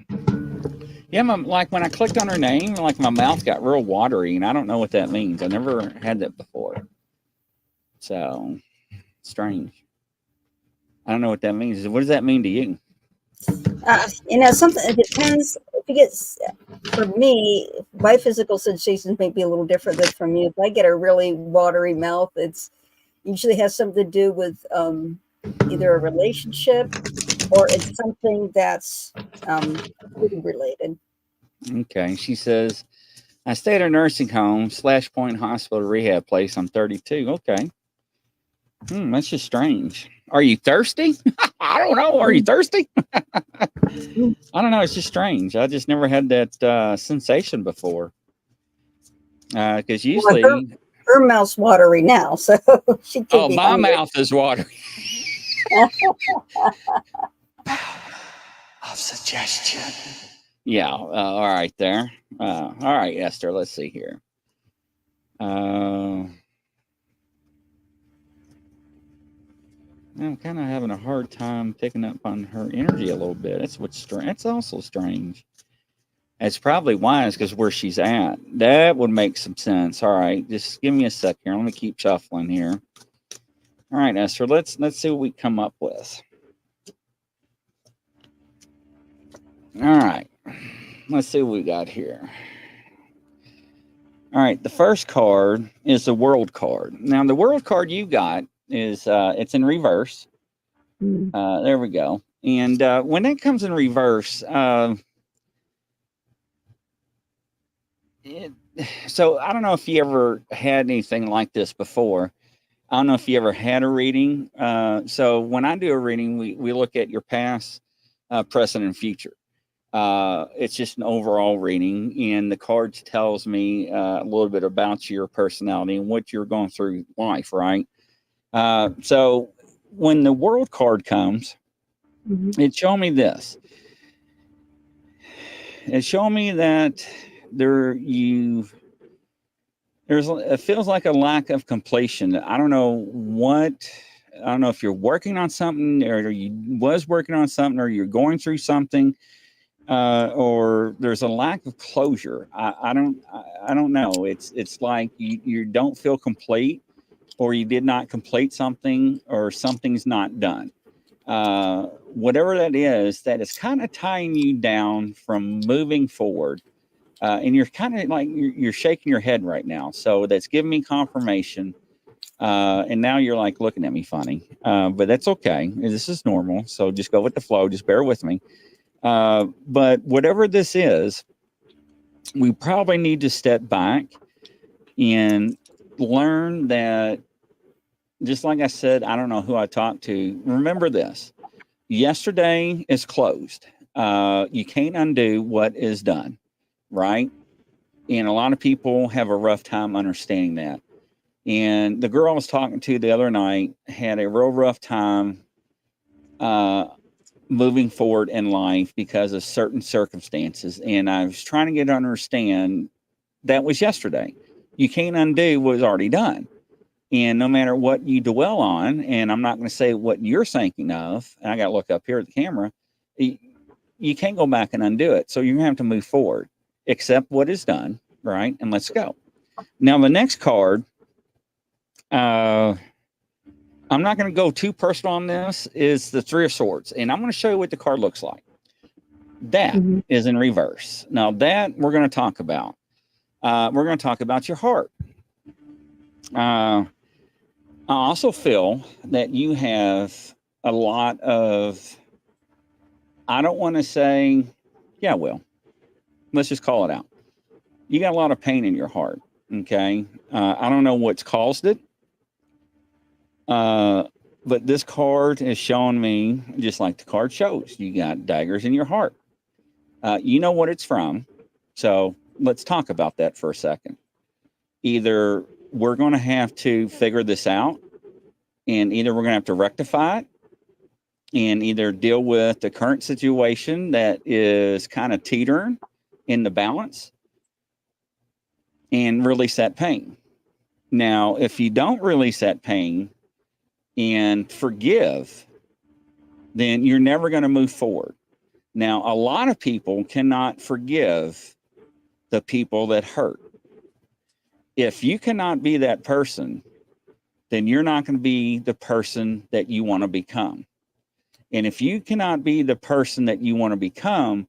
Yeah, like when I clicked on her name, like my mouth got real watery, and I don't know what that means. I never had that before. So, strange. I don't know what that means. What does that mean to you? Something, it depends. If you get, for me, my physical sensations may be a little different than from you. If I get a really watery mouth, it's usually has something to do with either a relationship or it's something that's food related. Okay. She says, I stay at a nursing home / point hospital rehab place. I'm 32. Okay. That's just strange. Are you thirsty? I don't know. Are you thirsty? I don't know. It's just strange. I just never had that sensation before. Because usually... Well, her mouth's watery now, so she could be my hungry. mouth is watery. Of suggestion. Yeah. All right there. All right, Esther. Let's see here. I'm kind of having a hard time picking up on her energy a little bit. That's what's strange. It's also strange. It's probably wise because where she's at. That would make some sense. All right, just give me a sec here. Let me keep shuffling here. All right, Esther. Let's see what we come up with. All right, let's see what we got here. All right, the first card is the World card. Now, the World card you got is it's in reverse. There we go. And when that comes in reverse, so I don't know if you ever had anything like this before. I don't know if you ever had a reading. So when I do a reading, we look at your past, present, and future. It's just an overall reading, and the cards tells me a little bit about your personality and what you're going through life, right? So when the World card comes, it's showing me this. It's showing me that it feels like a lack of completion. I don't know if you're working on something or you was working on something or you're going through something, or there's a lack of closure. I don't know. It's like you don't feel complete, or you did not complete something, or something's not done. Whatever that is kind of tying you down from moving forward. And you're kind of like, you're shaking your head right now. So that's giving me confirmation. And now you're like looking at me funny, but that's okay. This is normal. So just go with the flow. Just bear with me. But whatever this is, we probably need to step back and learn that just like I said, I don't know who I talked to. Remember this. Yesterday is closed. You can't undo what is done, right? And a lot of people have a rough time understanding that. And the girl I was talking to the other night had a real rough time moving forward in life because of certain circumstances. And I was trying to get her to understand that was yesterday. You can't undo what was already done. And no matter what you dwell on, and I'm not going to say what you're thinking of, and I got to look up here at the camera, you can't go back and undo it. So you have to move forward, accept what is done, right? And let's go. Now, the next card, I'm not going to go too personal on this, is the Three of Swords. And I'm going to show you what the card looks like. That is in reverse. Now, that we're going to talk about. We're going to talk about your heart. I also feel that you have a lot of, I don't want to say, yeah, well, let's just call it out. You got a lot of pain in your heart. Okay. I don't know what's caused it. But this card is showing me, just like the card shows, you got daggers in your heart. You know what it's from. So let's talk about that for a second. Either we're going to have to figure this out, and either we're going to have to rectify it and either deal with the current situation that is kind of teetering in the balance and release that pain. Now, if you don't release that pain and forgive, then you're never going to move forward. Now, a lot of people cannot forgive the people that hurt. If you cannot be that person, then you're not going to be the person that you want to become. And if you cannot be the person that you want to become,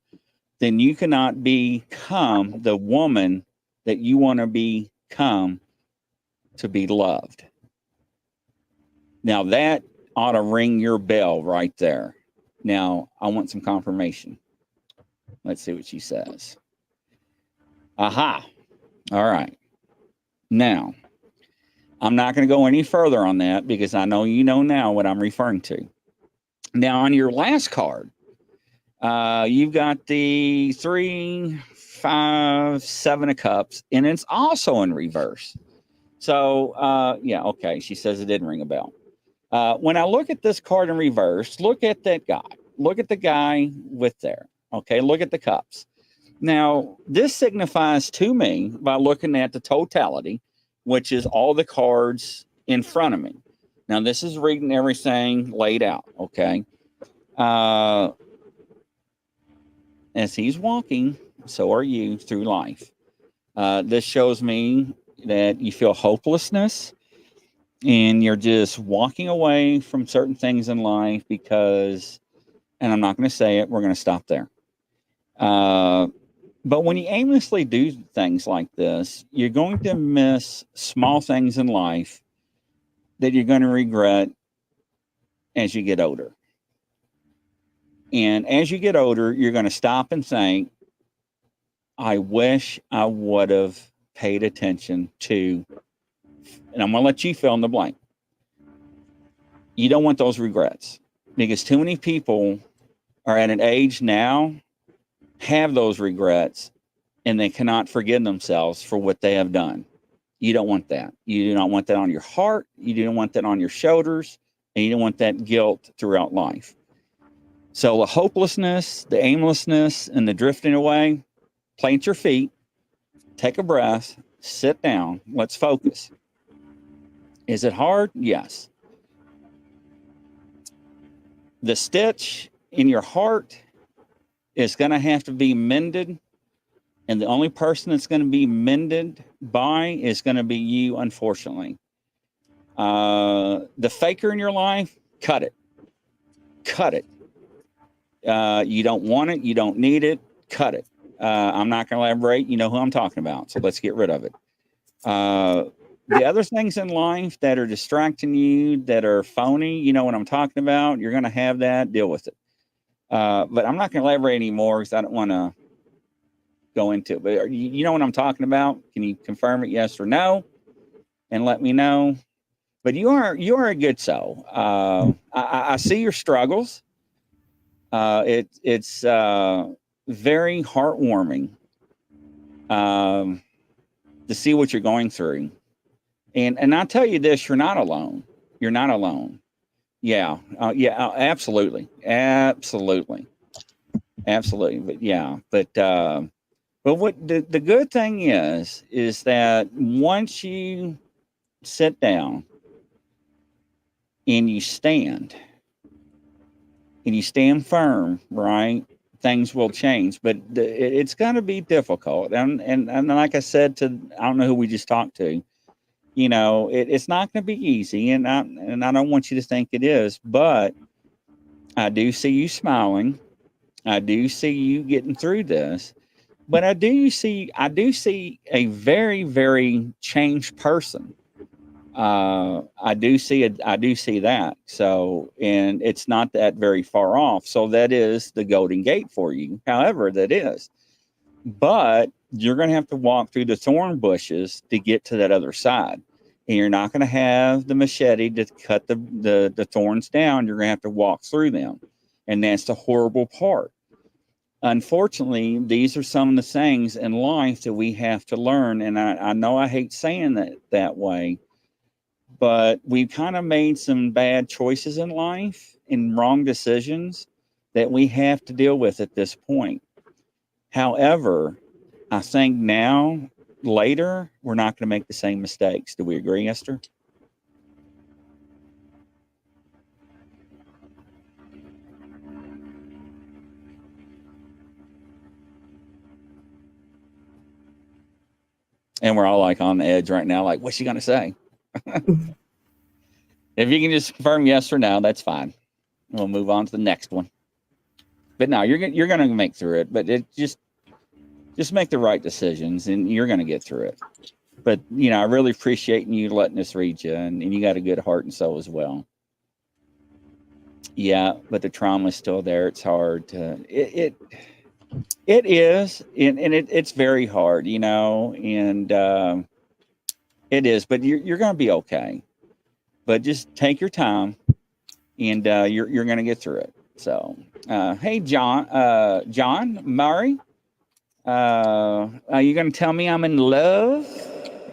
then you cannot become the woman that you want to become to be loved. Now, that ought to ring your bell right there. Now, I want some confirmation. Let's see what she says. Aha. All right. Now, I'm not going to go any further on that because I know you know now what I'm referring to. Now, on your last card, you've got the 3, 5, 7 of cups, and it's also in reverse. So, yeah, okay. She says it didn't ring a bell. When I look at this card in reverse, look at that guy. Look at the guy with there. Okay, look at the cups. Now, this signifies to me by looking at the totality, which is all the cards in front of me. Now, this is reading everything laid out, okay? As he's walking, so are you through life. This shows me that you feel hopelessness and you're just walking away from certain things in life because, and I'm not going to say it, we're going to stop there. But when you aimlessly do things like this, you're going to miss small things in life that you're going to regret as you get older. And as you get older, you're going to stop and think, I wish I would have paid attention to, and I'm going to let you fill in the blank. You don't want those regrets because too many people are at an age now, have those regrets, and they cannot forgive themselves for what they have done. You don't want that. You do not want that on your heart. You don't want that on your shoulders, and you don't want that guilt throughout life. So the hopelessness, the aimlessness, and the drifting away, plant your feet, take a breath, sit down, let's focus. Is it hard? Yes. The stitch in your heart is going to have to be mended. And the only person that's going to be mended by is going to be you, unfortunately. The faker in your life, cut it. Cut it. You don't want it. You don't need it. Cut it. I'm not going to elaborate. You know who I'm talking about. So let's get rid of it. The other things in life that are distracting you, that are phony, you know what I'm talking about. You're going to have that. Deal with it. But I'm not going to elaborate anymore because I don't want to go into it. But you know what I'm talking about? Can you confirm it, yes or no? And let me know. but you are a good soul. I see your struggles. It's very heartwarming to see what you're going through. And I'll tell you this, you're not alone. You're not alone. Yeah. Absolutely. Absolutely. But yeah, but what the good thing is that once you sit down and you stand firm, right? Things will change, but it's going to be difficult. And like I said I don't know who we just talked to, it's not going to be easy. And I don't want you to think it is, but I do see you smiling. I do see you getting through this, but I do see a very, very changed person. I do see that. So, and it's not that very far off. So that is the golden gate for you. However, that is, but you're going to have to walk through the thorn bushes to get to that other side. And you're not going to have the machete to cut the thorns down. You're going to have to walk through them. And that's the horrible part. Unfortunately, these are some of the things in life that we have to learn. And I know I hate saying that way, but we've kind of made some bad choices in life and wrong decisions that we have to deal with at this point. However, I think now, later, we're not going to make the same mistakes. Do we agree, Esther? And we're all like on the edge right now, like, what's she going to say? If you can just confirm yes or no, that's fine. We'll move on to the next one. But no, you're going to make through it. But it just make the right decisions, and you're going to get through it. But I really appreciate you letting us read you, and you got a good heart and soul as well. Yeah, but the trauma is still there. It's hard to it is, and it's very hard, and it is. But you're going to be okay. But just take your time, and you're going to get through it. So, hey, John Murray, are you going to tell me I'm in love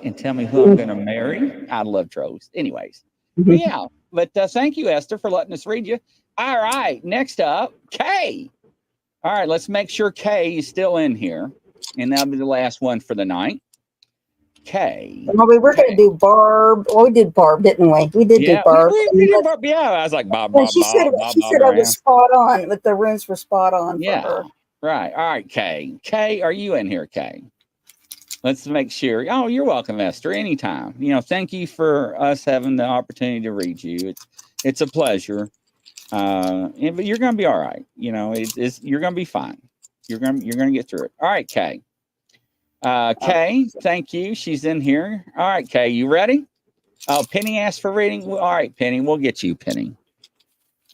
and tell me who I'm going to marry? I love trolls. Anyways, but yeah. But thank you, Esther, for letting us read you. All right, next up, Kay. All right, let's make sure Kay is still in here, and that'll be the last one for the night. Kay. Well, we were going to do Barb. Well, we did Barb, didn't we? We did do Barb. We did Barb. Yeah, I was like Bob. She said I was spot on, but the runes were spot on for her. Right. All right, Kay. Kay, are you in here, Kay? Let's make sure. Oh, you're welcome, Esther. Anytime. Thank you for us having the opportunity to read you. It's a pleasure. But you're going to be all right. You're going to be fine. You're going to get through it. All right, Kay. Kay, thank you. She's in here. All right, Kay, you ready? Oh, Penny asked for reading. All right, Penny, we'll get you, Penny.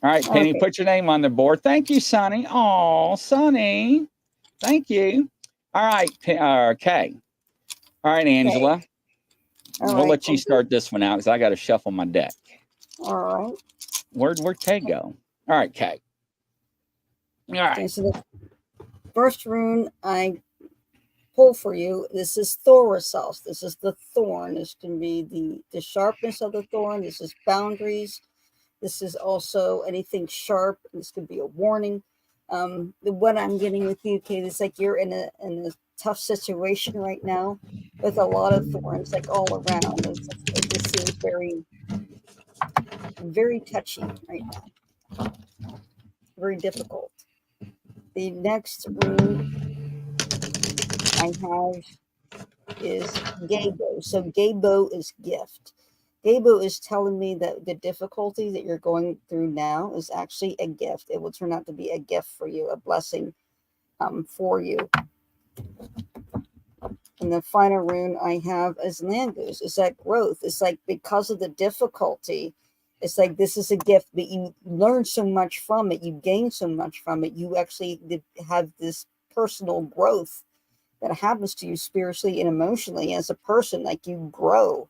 All right, Penny, put your name on the board. Thank you, Sonny. Oh, Sonny. Thank you. All right, Kay. All right, Angela. We'll let you start this one out because I got to shuffle my deck. All right. Where'd Kay go? All right, Kay. All right. Okay, so the first rune I pull for you, this is Thorasos. This is the thorn. This can be the sharpness of the thorn. This is boundaries. This is also anything sharp. This could be a warning. What I'm getting with you, Kate, is like you're in a tough situation right now with a lot of thorns, like all around. It just seems very, very touchy right now. Very difficult. The next rune I have is Gabo. So Gabo is gift. Gabo is telling me that the difficulty that you're going through now is actually a gift. It will turn out to be a gift for you, a blessing for you. And the final rune I have is Langoose. It's that growth. It's like because of the difficulty, it's like this is a gift, but you learn so much from it. You gain so much from it. You actually have this personal growth that happens to you spiritually and emotionally as a person. Like you grow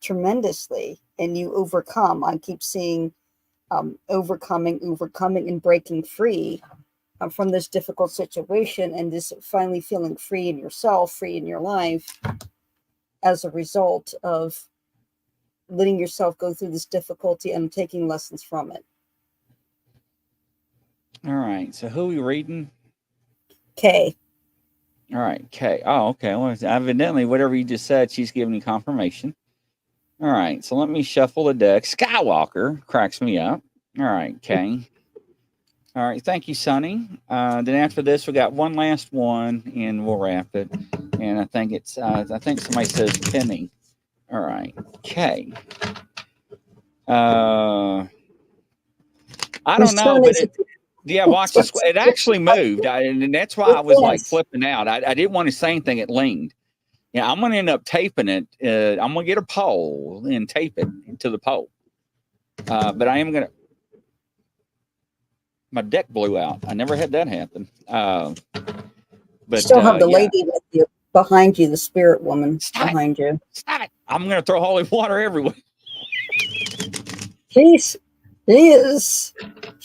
tremendously and you overcome. I keep seeing overcoming and breaking free from this difficult situation, and just finally feeling free in yourself, free in your life as a result of letting yourself go through this difficulty and taking lessons from it. All right. So who are we reading? Kay. All right. Kay. Oh, okay. Well, evidently, whatever you just said, she's giving you confirmation. All right. So let me shuffle the deck. Skywalker cracks me up. All right, Kay. All right. Thank you, Sonny. Then after this, we got one last one, and we'll wrap it. And I think it's, I think somebody says Penny. All right. Kay. I don't know, but yeah, watch this. It actually moved, and that's why I was like flipping out. I didn't want to say anything. It leaned. Yeah, I'm gonna end up taping it. I'm gonna get a pole and tape it to the pole. But I am gonna. My deck blew out. I never had that happen. But still have the lady with you behind you, the spirit woman behind you. Stop it! I'm gonna throw holy water everywhere. She's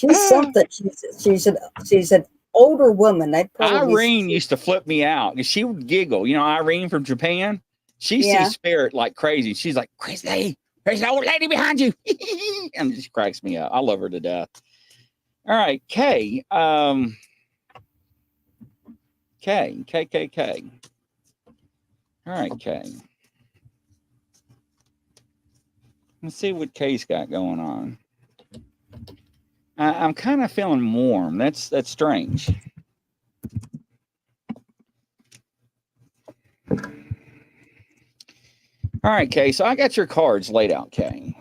something. She's an older woman. Irene used to flip me out because she would giggle. You know, Irene from Japan. She sees spirit like crazy. She's like, Grizzly, there's an old lady behind you. And she cracks me up. I love her to death. All right, Kay. Kay. All right, Kay. Let's see what Kay's got going on. I'm kind of feeling warm. That's strange. All right, Kay. So I got your cards laid out, Kay.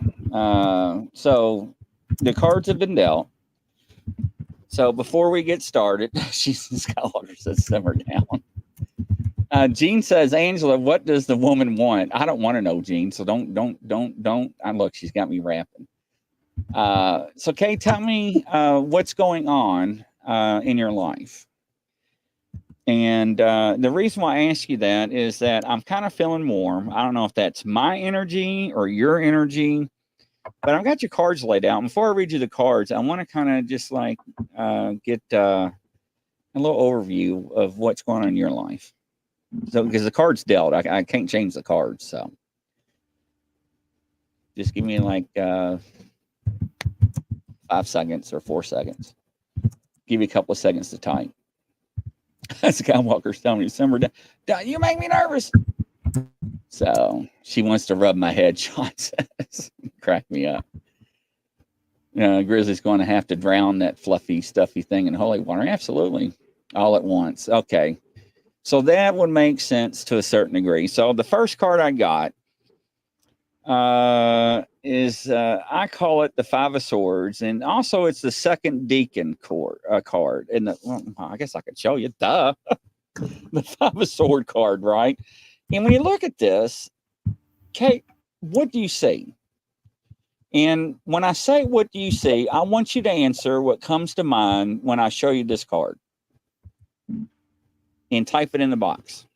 So the cards have been dealt. So before we get started, Skywalker says simmer down. Jean says, Angela, what does the woman want? I don't want to know, Jean. So don't. Look, she's got me rapping. So Kay, tell me what's going on in your life. And the reason why I ask you that is that I'm kind of feeling warm. I don't know if that's my energy or your energy, but I've got your cards laid out. And before I read you the cards, I want to kind of just like get a little overview of what's going on in your life. So, because the card's dealt, I can't change the cards. So, just give me like 5 seconds or 4 seconds. Give you a couple of seconds to type. Skywalker's telling me to simmer down. You make me nervous. So she wants to rub my head. Sean says, crack me up. Grizzly's going to have to drown that fluffy, stuffy thing in holy water. Absolutely, all at once. Okay. So that would make sense to a certain degree. So the first card I got is I call it the Five of Swords, and also it's the second Deacon card. And I guess I could show you the Five of Sword card, right? And when you look at this, Kate, what do you see? And when I say what do you see, I want you to answer what comes to mind when I show you this card. And type it in the box.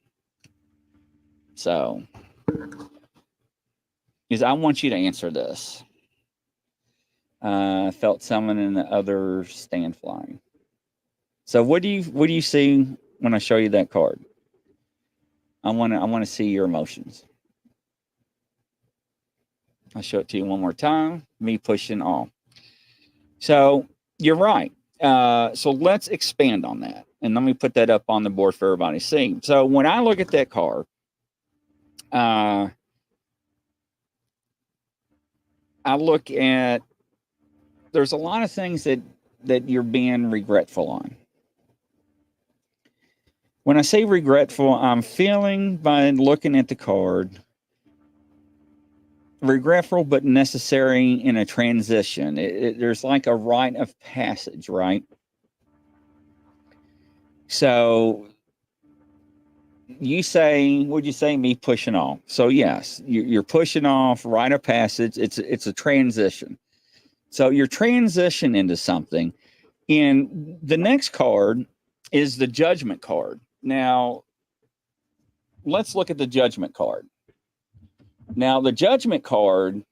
So, because I want you to answer this. Felt someone in the other stand flying. So, what do you see when I show you that card? I want to see your emotions. I'll show it to you one more time. Me pushing all. So you're right. So let's expand on that. And let me put that up on the board for everybody to see. So when I look at that card, I look at, there's a lot of things that you're being regretful on. When I say regretful, I'm feeling by looking at the card, regretful but necessary in a transition. There's like a rite of passage, right? So you say, would you say me pushing off? So yes, you're pushing off, rite of passage. It's a transition. So you're transition into something. And the next card is the Judgment card. Now, let's look at the Judgment card. Now, the Judgment card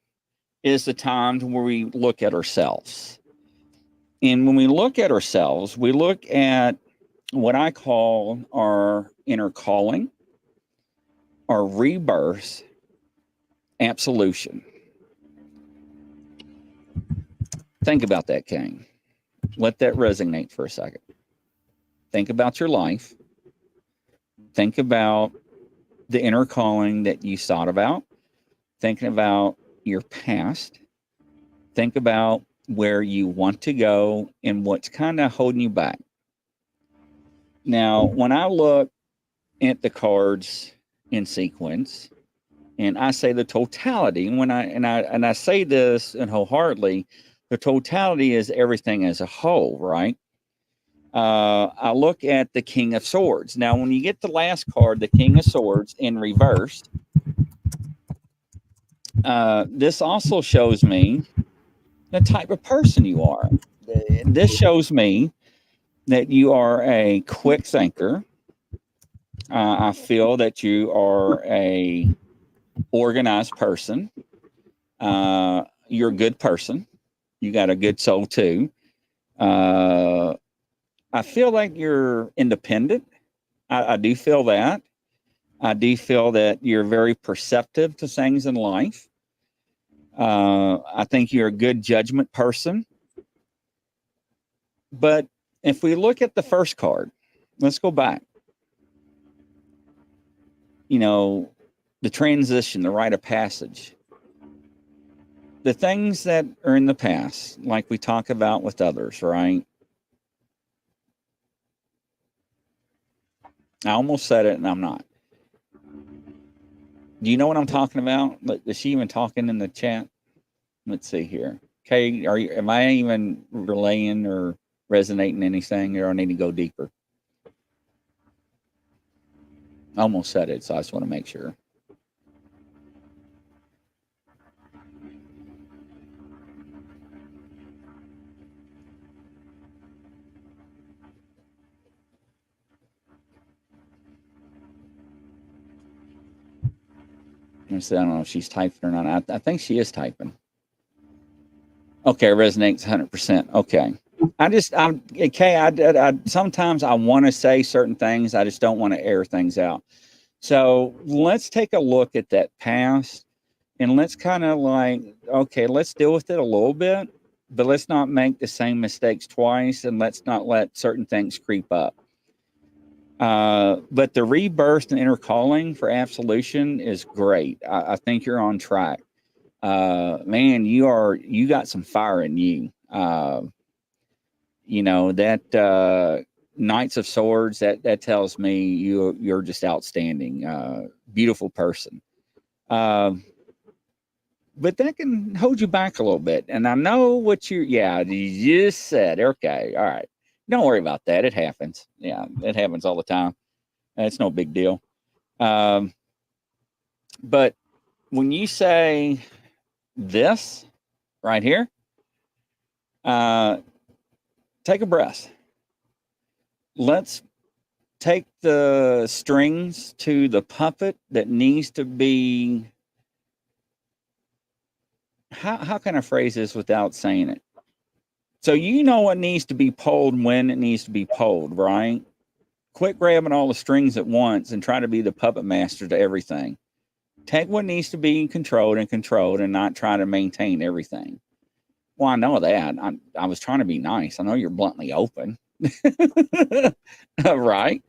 is the time where we look at ourselves. And when we look at ourselves, we look at what I call our inner calling, our rebirth, absolution. Think about that, King. Let that resonate for a second. Think about your life. Think about the inner calling that you thought about. Thinking about your past. Think about where you want to go and what's kind of holding you back. Now, when I look at the cards in sequence, and I say the totality, and I say this and wholeheartedly, the totality is everything as a whole, right? I look at the King of Swords. Now, when you get the last card, the King of Swords in reverse, this also shows me the type of person you are. This shows me that you are a quick thinker. I feel that you are a organized person. You're a good person. You got a good soul too. I feel like you're independent. I do feel that. I do feel that you're very perceptive to things in life. I think you're a good judgment person. But if we look at the first card, let's go back. You know, the transition, the rite of passage. The things that are in the past, like we talk about with others, right? I almost said it and I'm not. Do you know what I'm talking about? Is she even talking in the chat? Let's see here. Okay, am I even relaying or resonating anything, or I need to go deeper? I almost said it, so I just want to make sure. I don't know if she's typing or not. I think she is typing. Okay, resonates 100%. Okay. Sometimes I want to say certain things. I just don't want to air things out. So let's take a look at that past and let's kind of like, okay, let's deal with it a little bit, but let's not make the same mistakes twice and let's not let certain things creep up. But the rebirth and inner calling for absolution is great. I think you're on track. Man, you got some fire in you. You know, that Knights of Swords, that tells me you're just outstanding. Beautiful person. But that can hold you back a little bit. And I know what you just said. Okay, all right. Don't worry about that. It happens. Yeah, it happens all the time. It's no big deal. But when you say this right here, take a breath. Let's take the strings to the puppet that needs to be. How can I phrase this without saying it? So you know what needs to be pulled when it needs to be pulled, right? Quit grabbing all the strings at once and try to be the puppet master to everything. Take what needs to be controlled and not try to maintain everything. Well, I know that. I was trying to be nice. I know you're bluntly open. Right?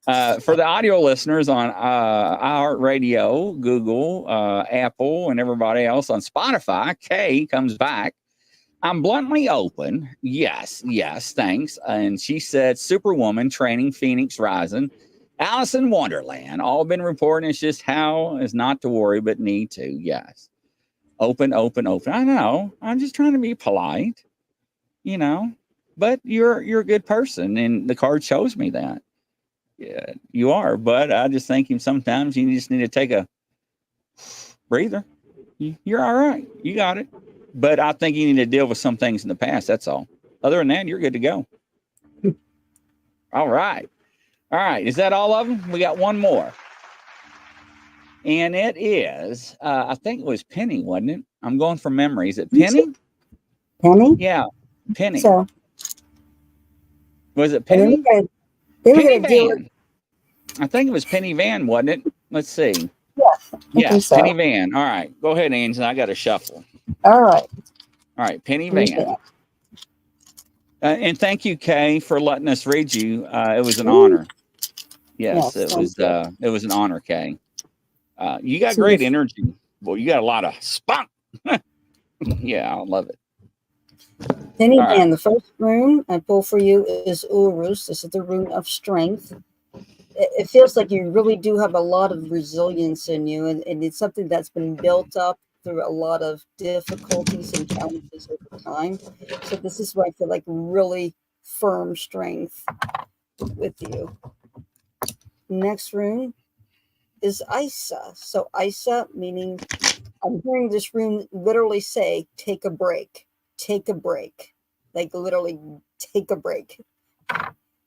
For the audio listeners on iHeartRadio, Google, Apple, and everybody else on Spotify, Kay comes back. I'm bluntly open. Yes, thanks. And she said, Superwoman, Training, Phoenix Rising, Alice in Wonderland. All been reporting. It's just how is not to worry, but need to. Yes. Open. I know. I'm just trying to be polite, you know, but you're a good person. And the card shows me that. Yeah, you are. But I just think sometimes you just need to take a breather. You're all right. You got it. But I think you need to deal with some things in the past. That's all. Other than that, you're good to go. All right. Is that all of them? We got one more. And it is, I think it was Penny, wasn't it? I'm going from memory. Is it Penny? Penny? Yeah, Penny. So, was it and Penny? then we're Penny gonna deal with, Van. I think it was Penny Van, wasn't it? Let's see. yeah, I think Yes, so. Penny Van. All right. Go ahead, Angela. I got to shuffle. All right. All right, Penny Penny Van. Van. And thank you, Kay, for letting us read you. It was an Ooh. honor. Yes, Yes, it was. It was an honor, Kay. You got So great this- energy. Well, you got a lot of spunk. Yeah, I love it. Penny All Van, right. the first rune I pull for you is Urus. This is the rune of strength. It feels like you really do have a lot of resilience in you, and it's something that's been built up through a lot of difficulties and challenges over time. So this is why I feel like really firm strength with you. Next rune is Isa. So Isa, meaning I'm hearing this rune literally say, take a break, take a break. Like literally take a break.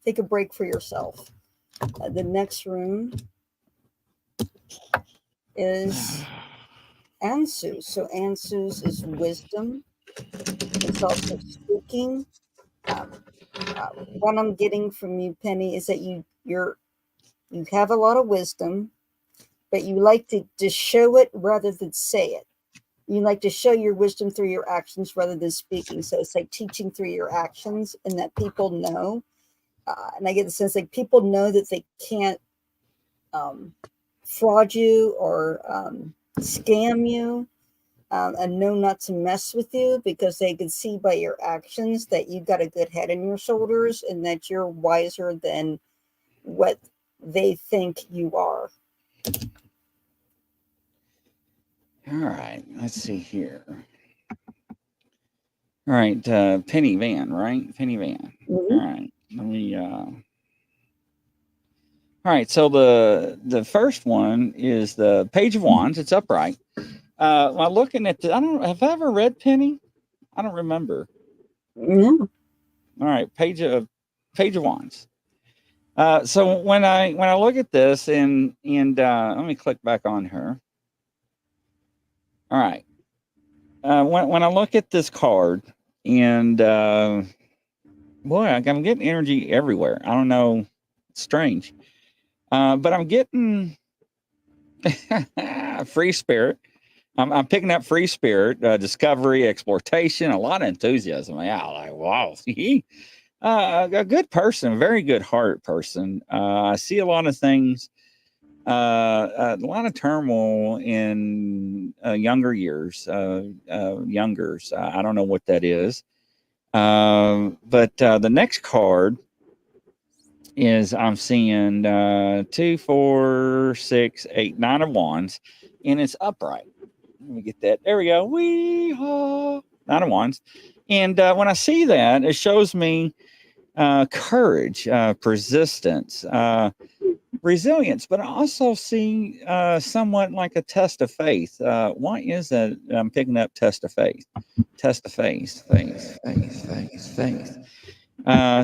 Take a break for yourself. The next rune is Ansus. So Ansus is wisdom. It's also speaking. What I'm getting from you, Penny, is that you have a lot of wisdom, but you like to show it rather than say it. You like to show your wisdom through your actions rather than speaking. So it's like teaching through your actions, and that people know. And I get the sense like people know that they can't fraud you or scam you, and know not to mess with you because they can see by your actions that you've got a good head on your shoulders and that you're wiser than what they think you are. All right. Let's see here. All right. Penny Van, right? Penny Van. Mhm. All right. Let me. All right. So the first one is the Page of Wands. It's upright. While looking at I don't have I ever read Penny? I don't remember. Yeah. All right. Page of Wands. So when I look at this and let me click back on her. All right. When I look at this card and boy, I'm getting energy everywhere. I don't know, it's strange, but I'm getting free spirit. I'm picking up free spirit, discovery, exploitation, a lot of enthusiasm. Yeah, like wow, a good person, a very good heart person. I see a lot of things. A lot of turmoil in younger years, youngers. I don't know what that is. But the next card is I'm seeing 2, 4, 6, 8, 9 of wands, and it's upright. Let me get that. There we go. Wee-haw. 9 of wands. And when I see that, it shows me courage, persistence, resilience, but I also see somewhat like a test of faith. Why is that I'm picking up test of faith? Test of faith, faith.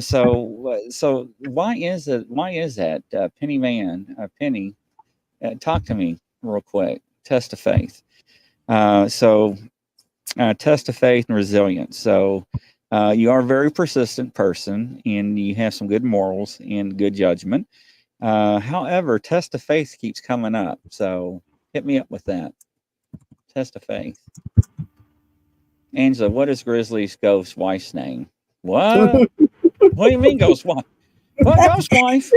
So why is it? Why is that? Penny Van, Penny, talk to me real quick. Test of faith. Test of faith and resilience. So you are a very persistent person, and you have some good morals and good judgment. However, test of faith keeps coming up. So hit me up with that. Test of faith. Angela, what is Grizzly's ghost wife's name? What? What do you mean ghost wife? What ghost wife?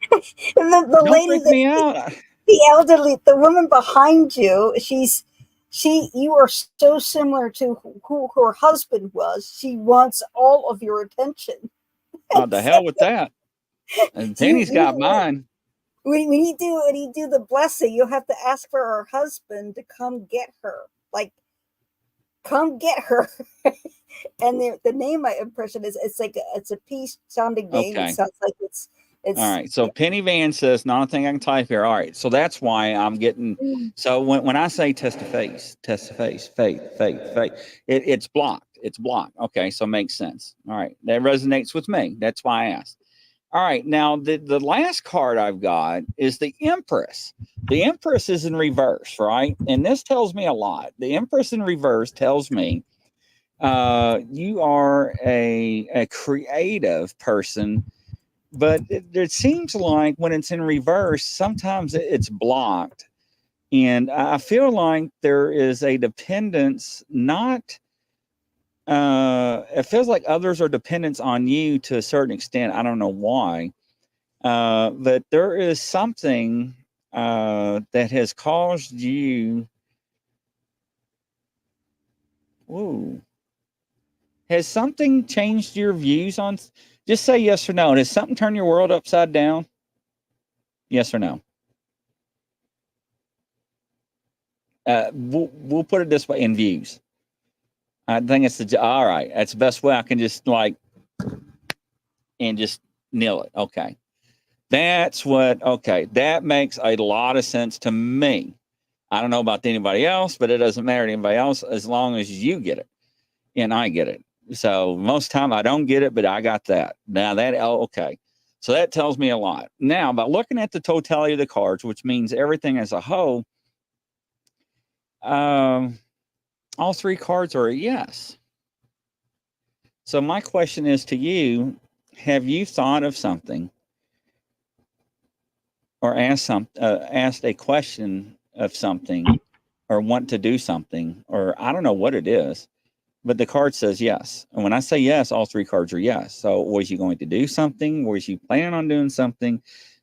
the Don't lady freak that me out. the elderly, the woman behind you, you are so similar to who her husband was. She wants all of your attention. Oh, the hell with that. And Penny's got mine. When you do the blessing, you'll have to ask for her husband to come get her. Like, come get her. And the name I impression is it's a peace sounding name. Okay. It sounds like it's all right. So Penny Van says, not a thing I can type here. All right. So that's why I'm getting. So when I say test of faith, faith, it's blocked. It's blocked. Okay. So it makes sense. All right. That resonates with me. That's why I asked. All right. Now, the last card I've got is the Empress. The Empress is in reverse, right? And this tells me a lot. The Empress in reverse tells me you are a creative person, but it seems like when it's in reverse, sometimes it's blocked. And I feel like there is a dependence, not it feels like others are dependents on you to a certain extent. I don't know why. But there is something that has caused you. Ooh. Has something changed your views on? Just say yes or no. Has something turned your world upside down? Yes or no? We'll put it this way in views. I think it's all right. That's the best way I can just and just nail it. Okay. That makes a lot of sense to me. I don't know about anybody else, but it doesn't matter to anybody else as long as you get it and I get it. So most time I don't get it, but I got that. Now okay. So that tells me a lot. Now, by looking at the totality of the cards, which means everything as a whole, all three cards are a yes. So my question is to you, have you thought of something or asked a question of something or want to do something, or I don't know what it is, but the card says yes. And when I say yes, all three cards are yes. So was you going to do something? Was you planning on doing something?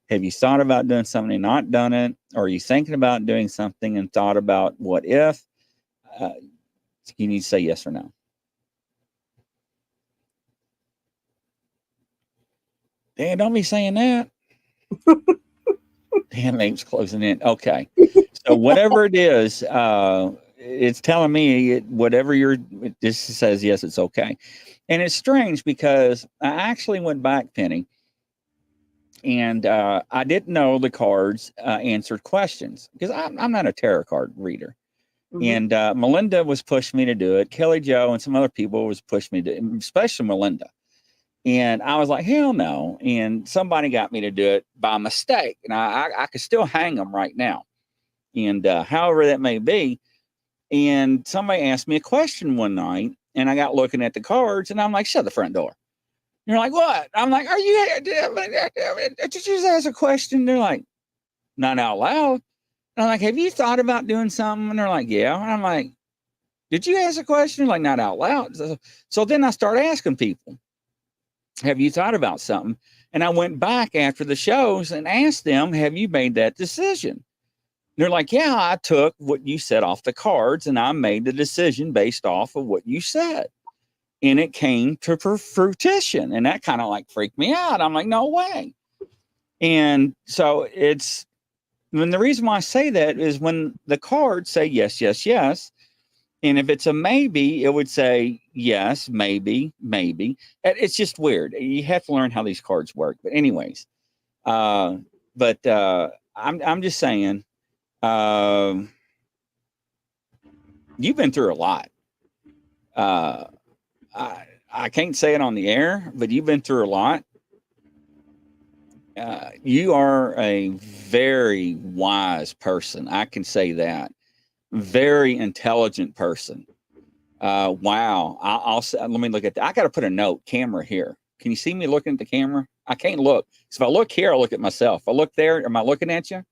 Have you thought about doing something and not done it? Or are you thinking about doing something and thought about what if? You need to say yes or no. Dan, don't be saying that. Damn, name's closing in. Okay. So whatever it is, it's telling me this says yes, it's okay. And it's strange because I actually went back, Penny, and I didn't know the cards answered questions because I'm not a tarot card reader. Mm-hmm. And Melinda was pushing me to do it. Kelly Jo and some other people was pushing me to, especially Melinda. And I was like, hell no. And somebody got me to do it by mistake. And I could still hang them right now. And however that may be. And somebody asked me a question one night. And I got looking at the cards. And I'm like, shut the front door. And you're like, what? I'm like, did you just ask a question? They're like, not out loud. And I'm like, have you thought about doing something? And they're like, yeah. And I'm like, did you ask a question? Like, not out loud. So then I started asking people, have you thought about something? And I went back after the shows and asked them, have you made that decision? And they're like, yeah, I took what you said off the cards and I made the decision based off of what you said. And it came to fruition. And that kind of like freaked me out. I'm like, no way. And so the reason why I say that is when the cards say yes, yes, yes. And if it's a maybe, it would say yes, maybe, maybe. It's just weird. You have to learn how these cards work. But anyways, I'm just saying, you've been through a lot. I can't say it on the air, but you've been through a lot. You are a very wise person. I can say that. Very intelligent person. Wow. I'll let me look at that. I got to put a note camera here. Can you see me looking at the camera? I can't look. So if I look here, I'll look at myself. If I look there, am I looking at you?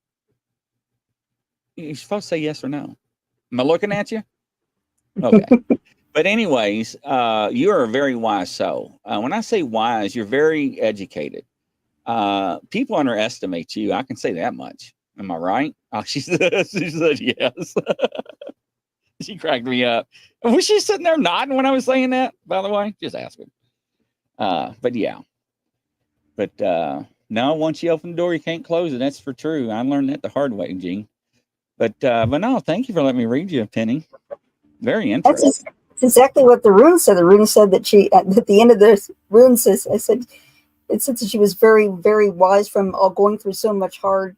You're supposed to say yes or no. Am I looking at you? Okay. But anyways, you are a very wise soul. When I say wise, you're very educated. People underestimate you. I can say that much. Am I right? Oh, she said yes. She cracked me up. Was she sitting there nodding when I was saying that, by the way? Just asking. But yeah. But no, once you open the door, you can't close it. That's for true. I learned that the hard way, Gene. But no, thank you for letting me read you, Penny. Very interesting. That's exactly what the rune said. The rune said that she, at the end of the rune says, it said that she was very, very wise from all going through so much such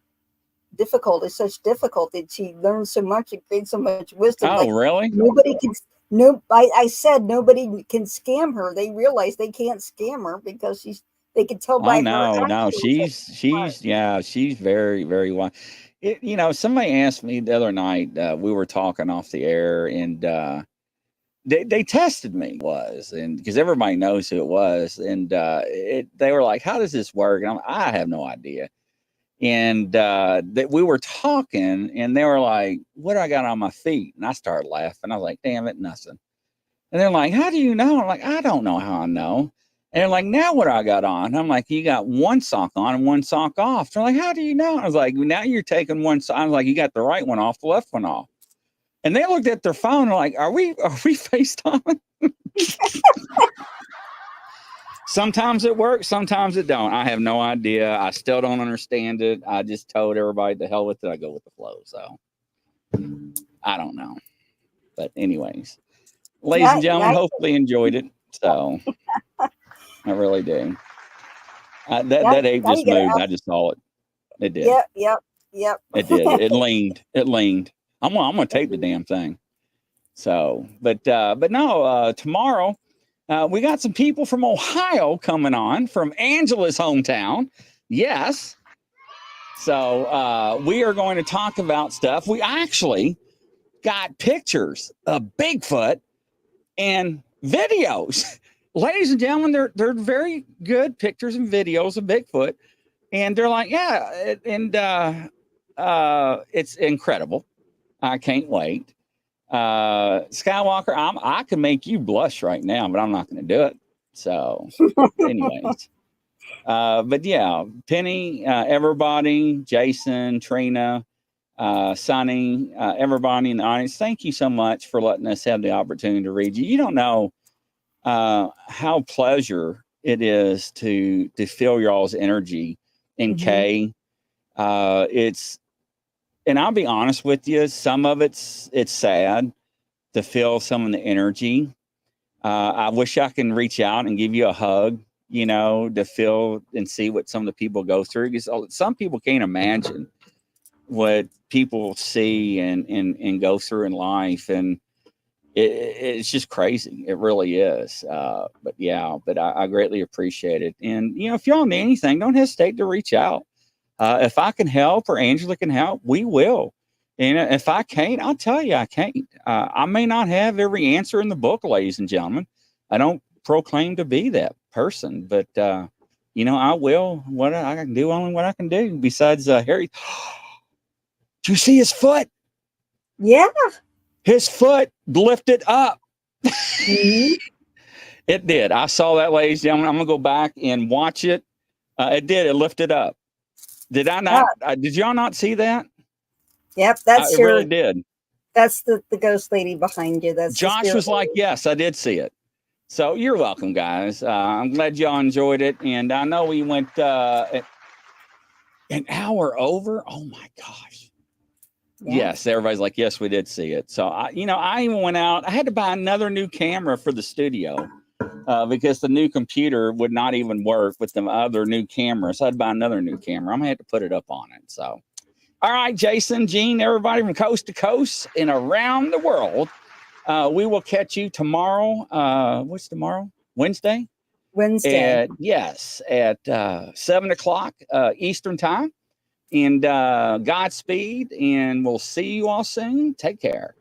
difficulty. She learned so much and gained so much wisdom. Oh, really? Nobody can. No, I said nobody can scam her. They realize they can't scam her because They could tell by Oh no, her no, actions that she's very, very wise. Somebody asked me the other night, we were talking off the air, and they tested me and because everybody knows who it was, and they were like, how does this work? And I have no idea. And that we were talking, and they were like, what do I got on my feet? And I started laughing. I was like, damn it, nothing. And they're like, how do you know? I'm like, I don't know how I know. And they're like, now what I got on? I'm like, you got one sock on and one sock off. They're like, how do you know? I was like, now you're taking one sock. I was like, you got the right one off, the left one off. And they looked at their phone and like, are we FaceTiming? Sometimes it works, sometimes it don't. I have no idea. I still don't understand it. I just told everybody to hell with it. I go with the flow. So I don't know. But anyways, ladies and gentlemen, hopefully enjoyed it. So I really do. That ape just moved. I just saw it. It did. Yep. It did. It leaned. I'm gonna tape the damn thing. So, but no, tomorrow we got some people from Ohio coming on, from Angela's hometown. Yes. So we are going to talk about stuff. We actually got pictures of Bigfoot and videos. Ladies and gentlemen, they're very good pictures and videos of Bigfoot. And they're like, yeah, and it's incredible. I can't wait. Skywalker, I can make you blush right now, but I'm not going to do it. So, anyways, but yeah, Penny, everybody, Jason, Trina, Sonny, everybody in the audience, thank you so much for letting us have the opportunity to read you. You don't know how pleasure it is to feel y'all's energy in K. And I'll be honest with you, some of it's sad to feel some of the energy. I wish I can reach out and give you a hug, to feel and see what some of the people go through. Because some people can't imagine what people see and go through in life. And it's just crazy. It really is. But I greatly appreciate it. And, if y'all need anything, don't hesitate to reach out. If I can help or Angela can help, we will. And if I can't, I'll tell you I can't. I may not have every answer in the book, ladies and gentlemen. I don't proclaim to be that person, but, I will. What I can do, only what I can do. Besides, Harry, do you see his foot? Yeah. His foot lifted up. It did. I saw that, ladies and gentlemen. I'm going to go back and watch it. It did. It lifted up. Did I not? Did y'all not see that? Yep, that's it really did. That's the ghost lady behind you. That's Josh was like, yes, I did see it. So you're welcome, guys. I'm glad y'all enjoyed it. And I know we went an hour over. Oh my gosh. Yeah. Yes, everybody's like, yes, we did see it. So I even went out. I had to buy another new camera for the studio. Because the new computer would not even work with the other new cameras. So I'd buy another new camera. I'm going to have to put it up on it. So, all right, Jason, Gene, everybody from coast to coast and around the world. We will catch you tomorrow. What's tomorrow? Wednesday? Wednesday. At 7 o'clock Eastern time. And Godspeed. And we'll see you all soon. Take care.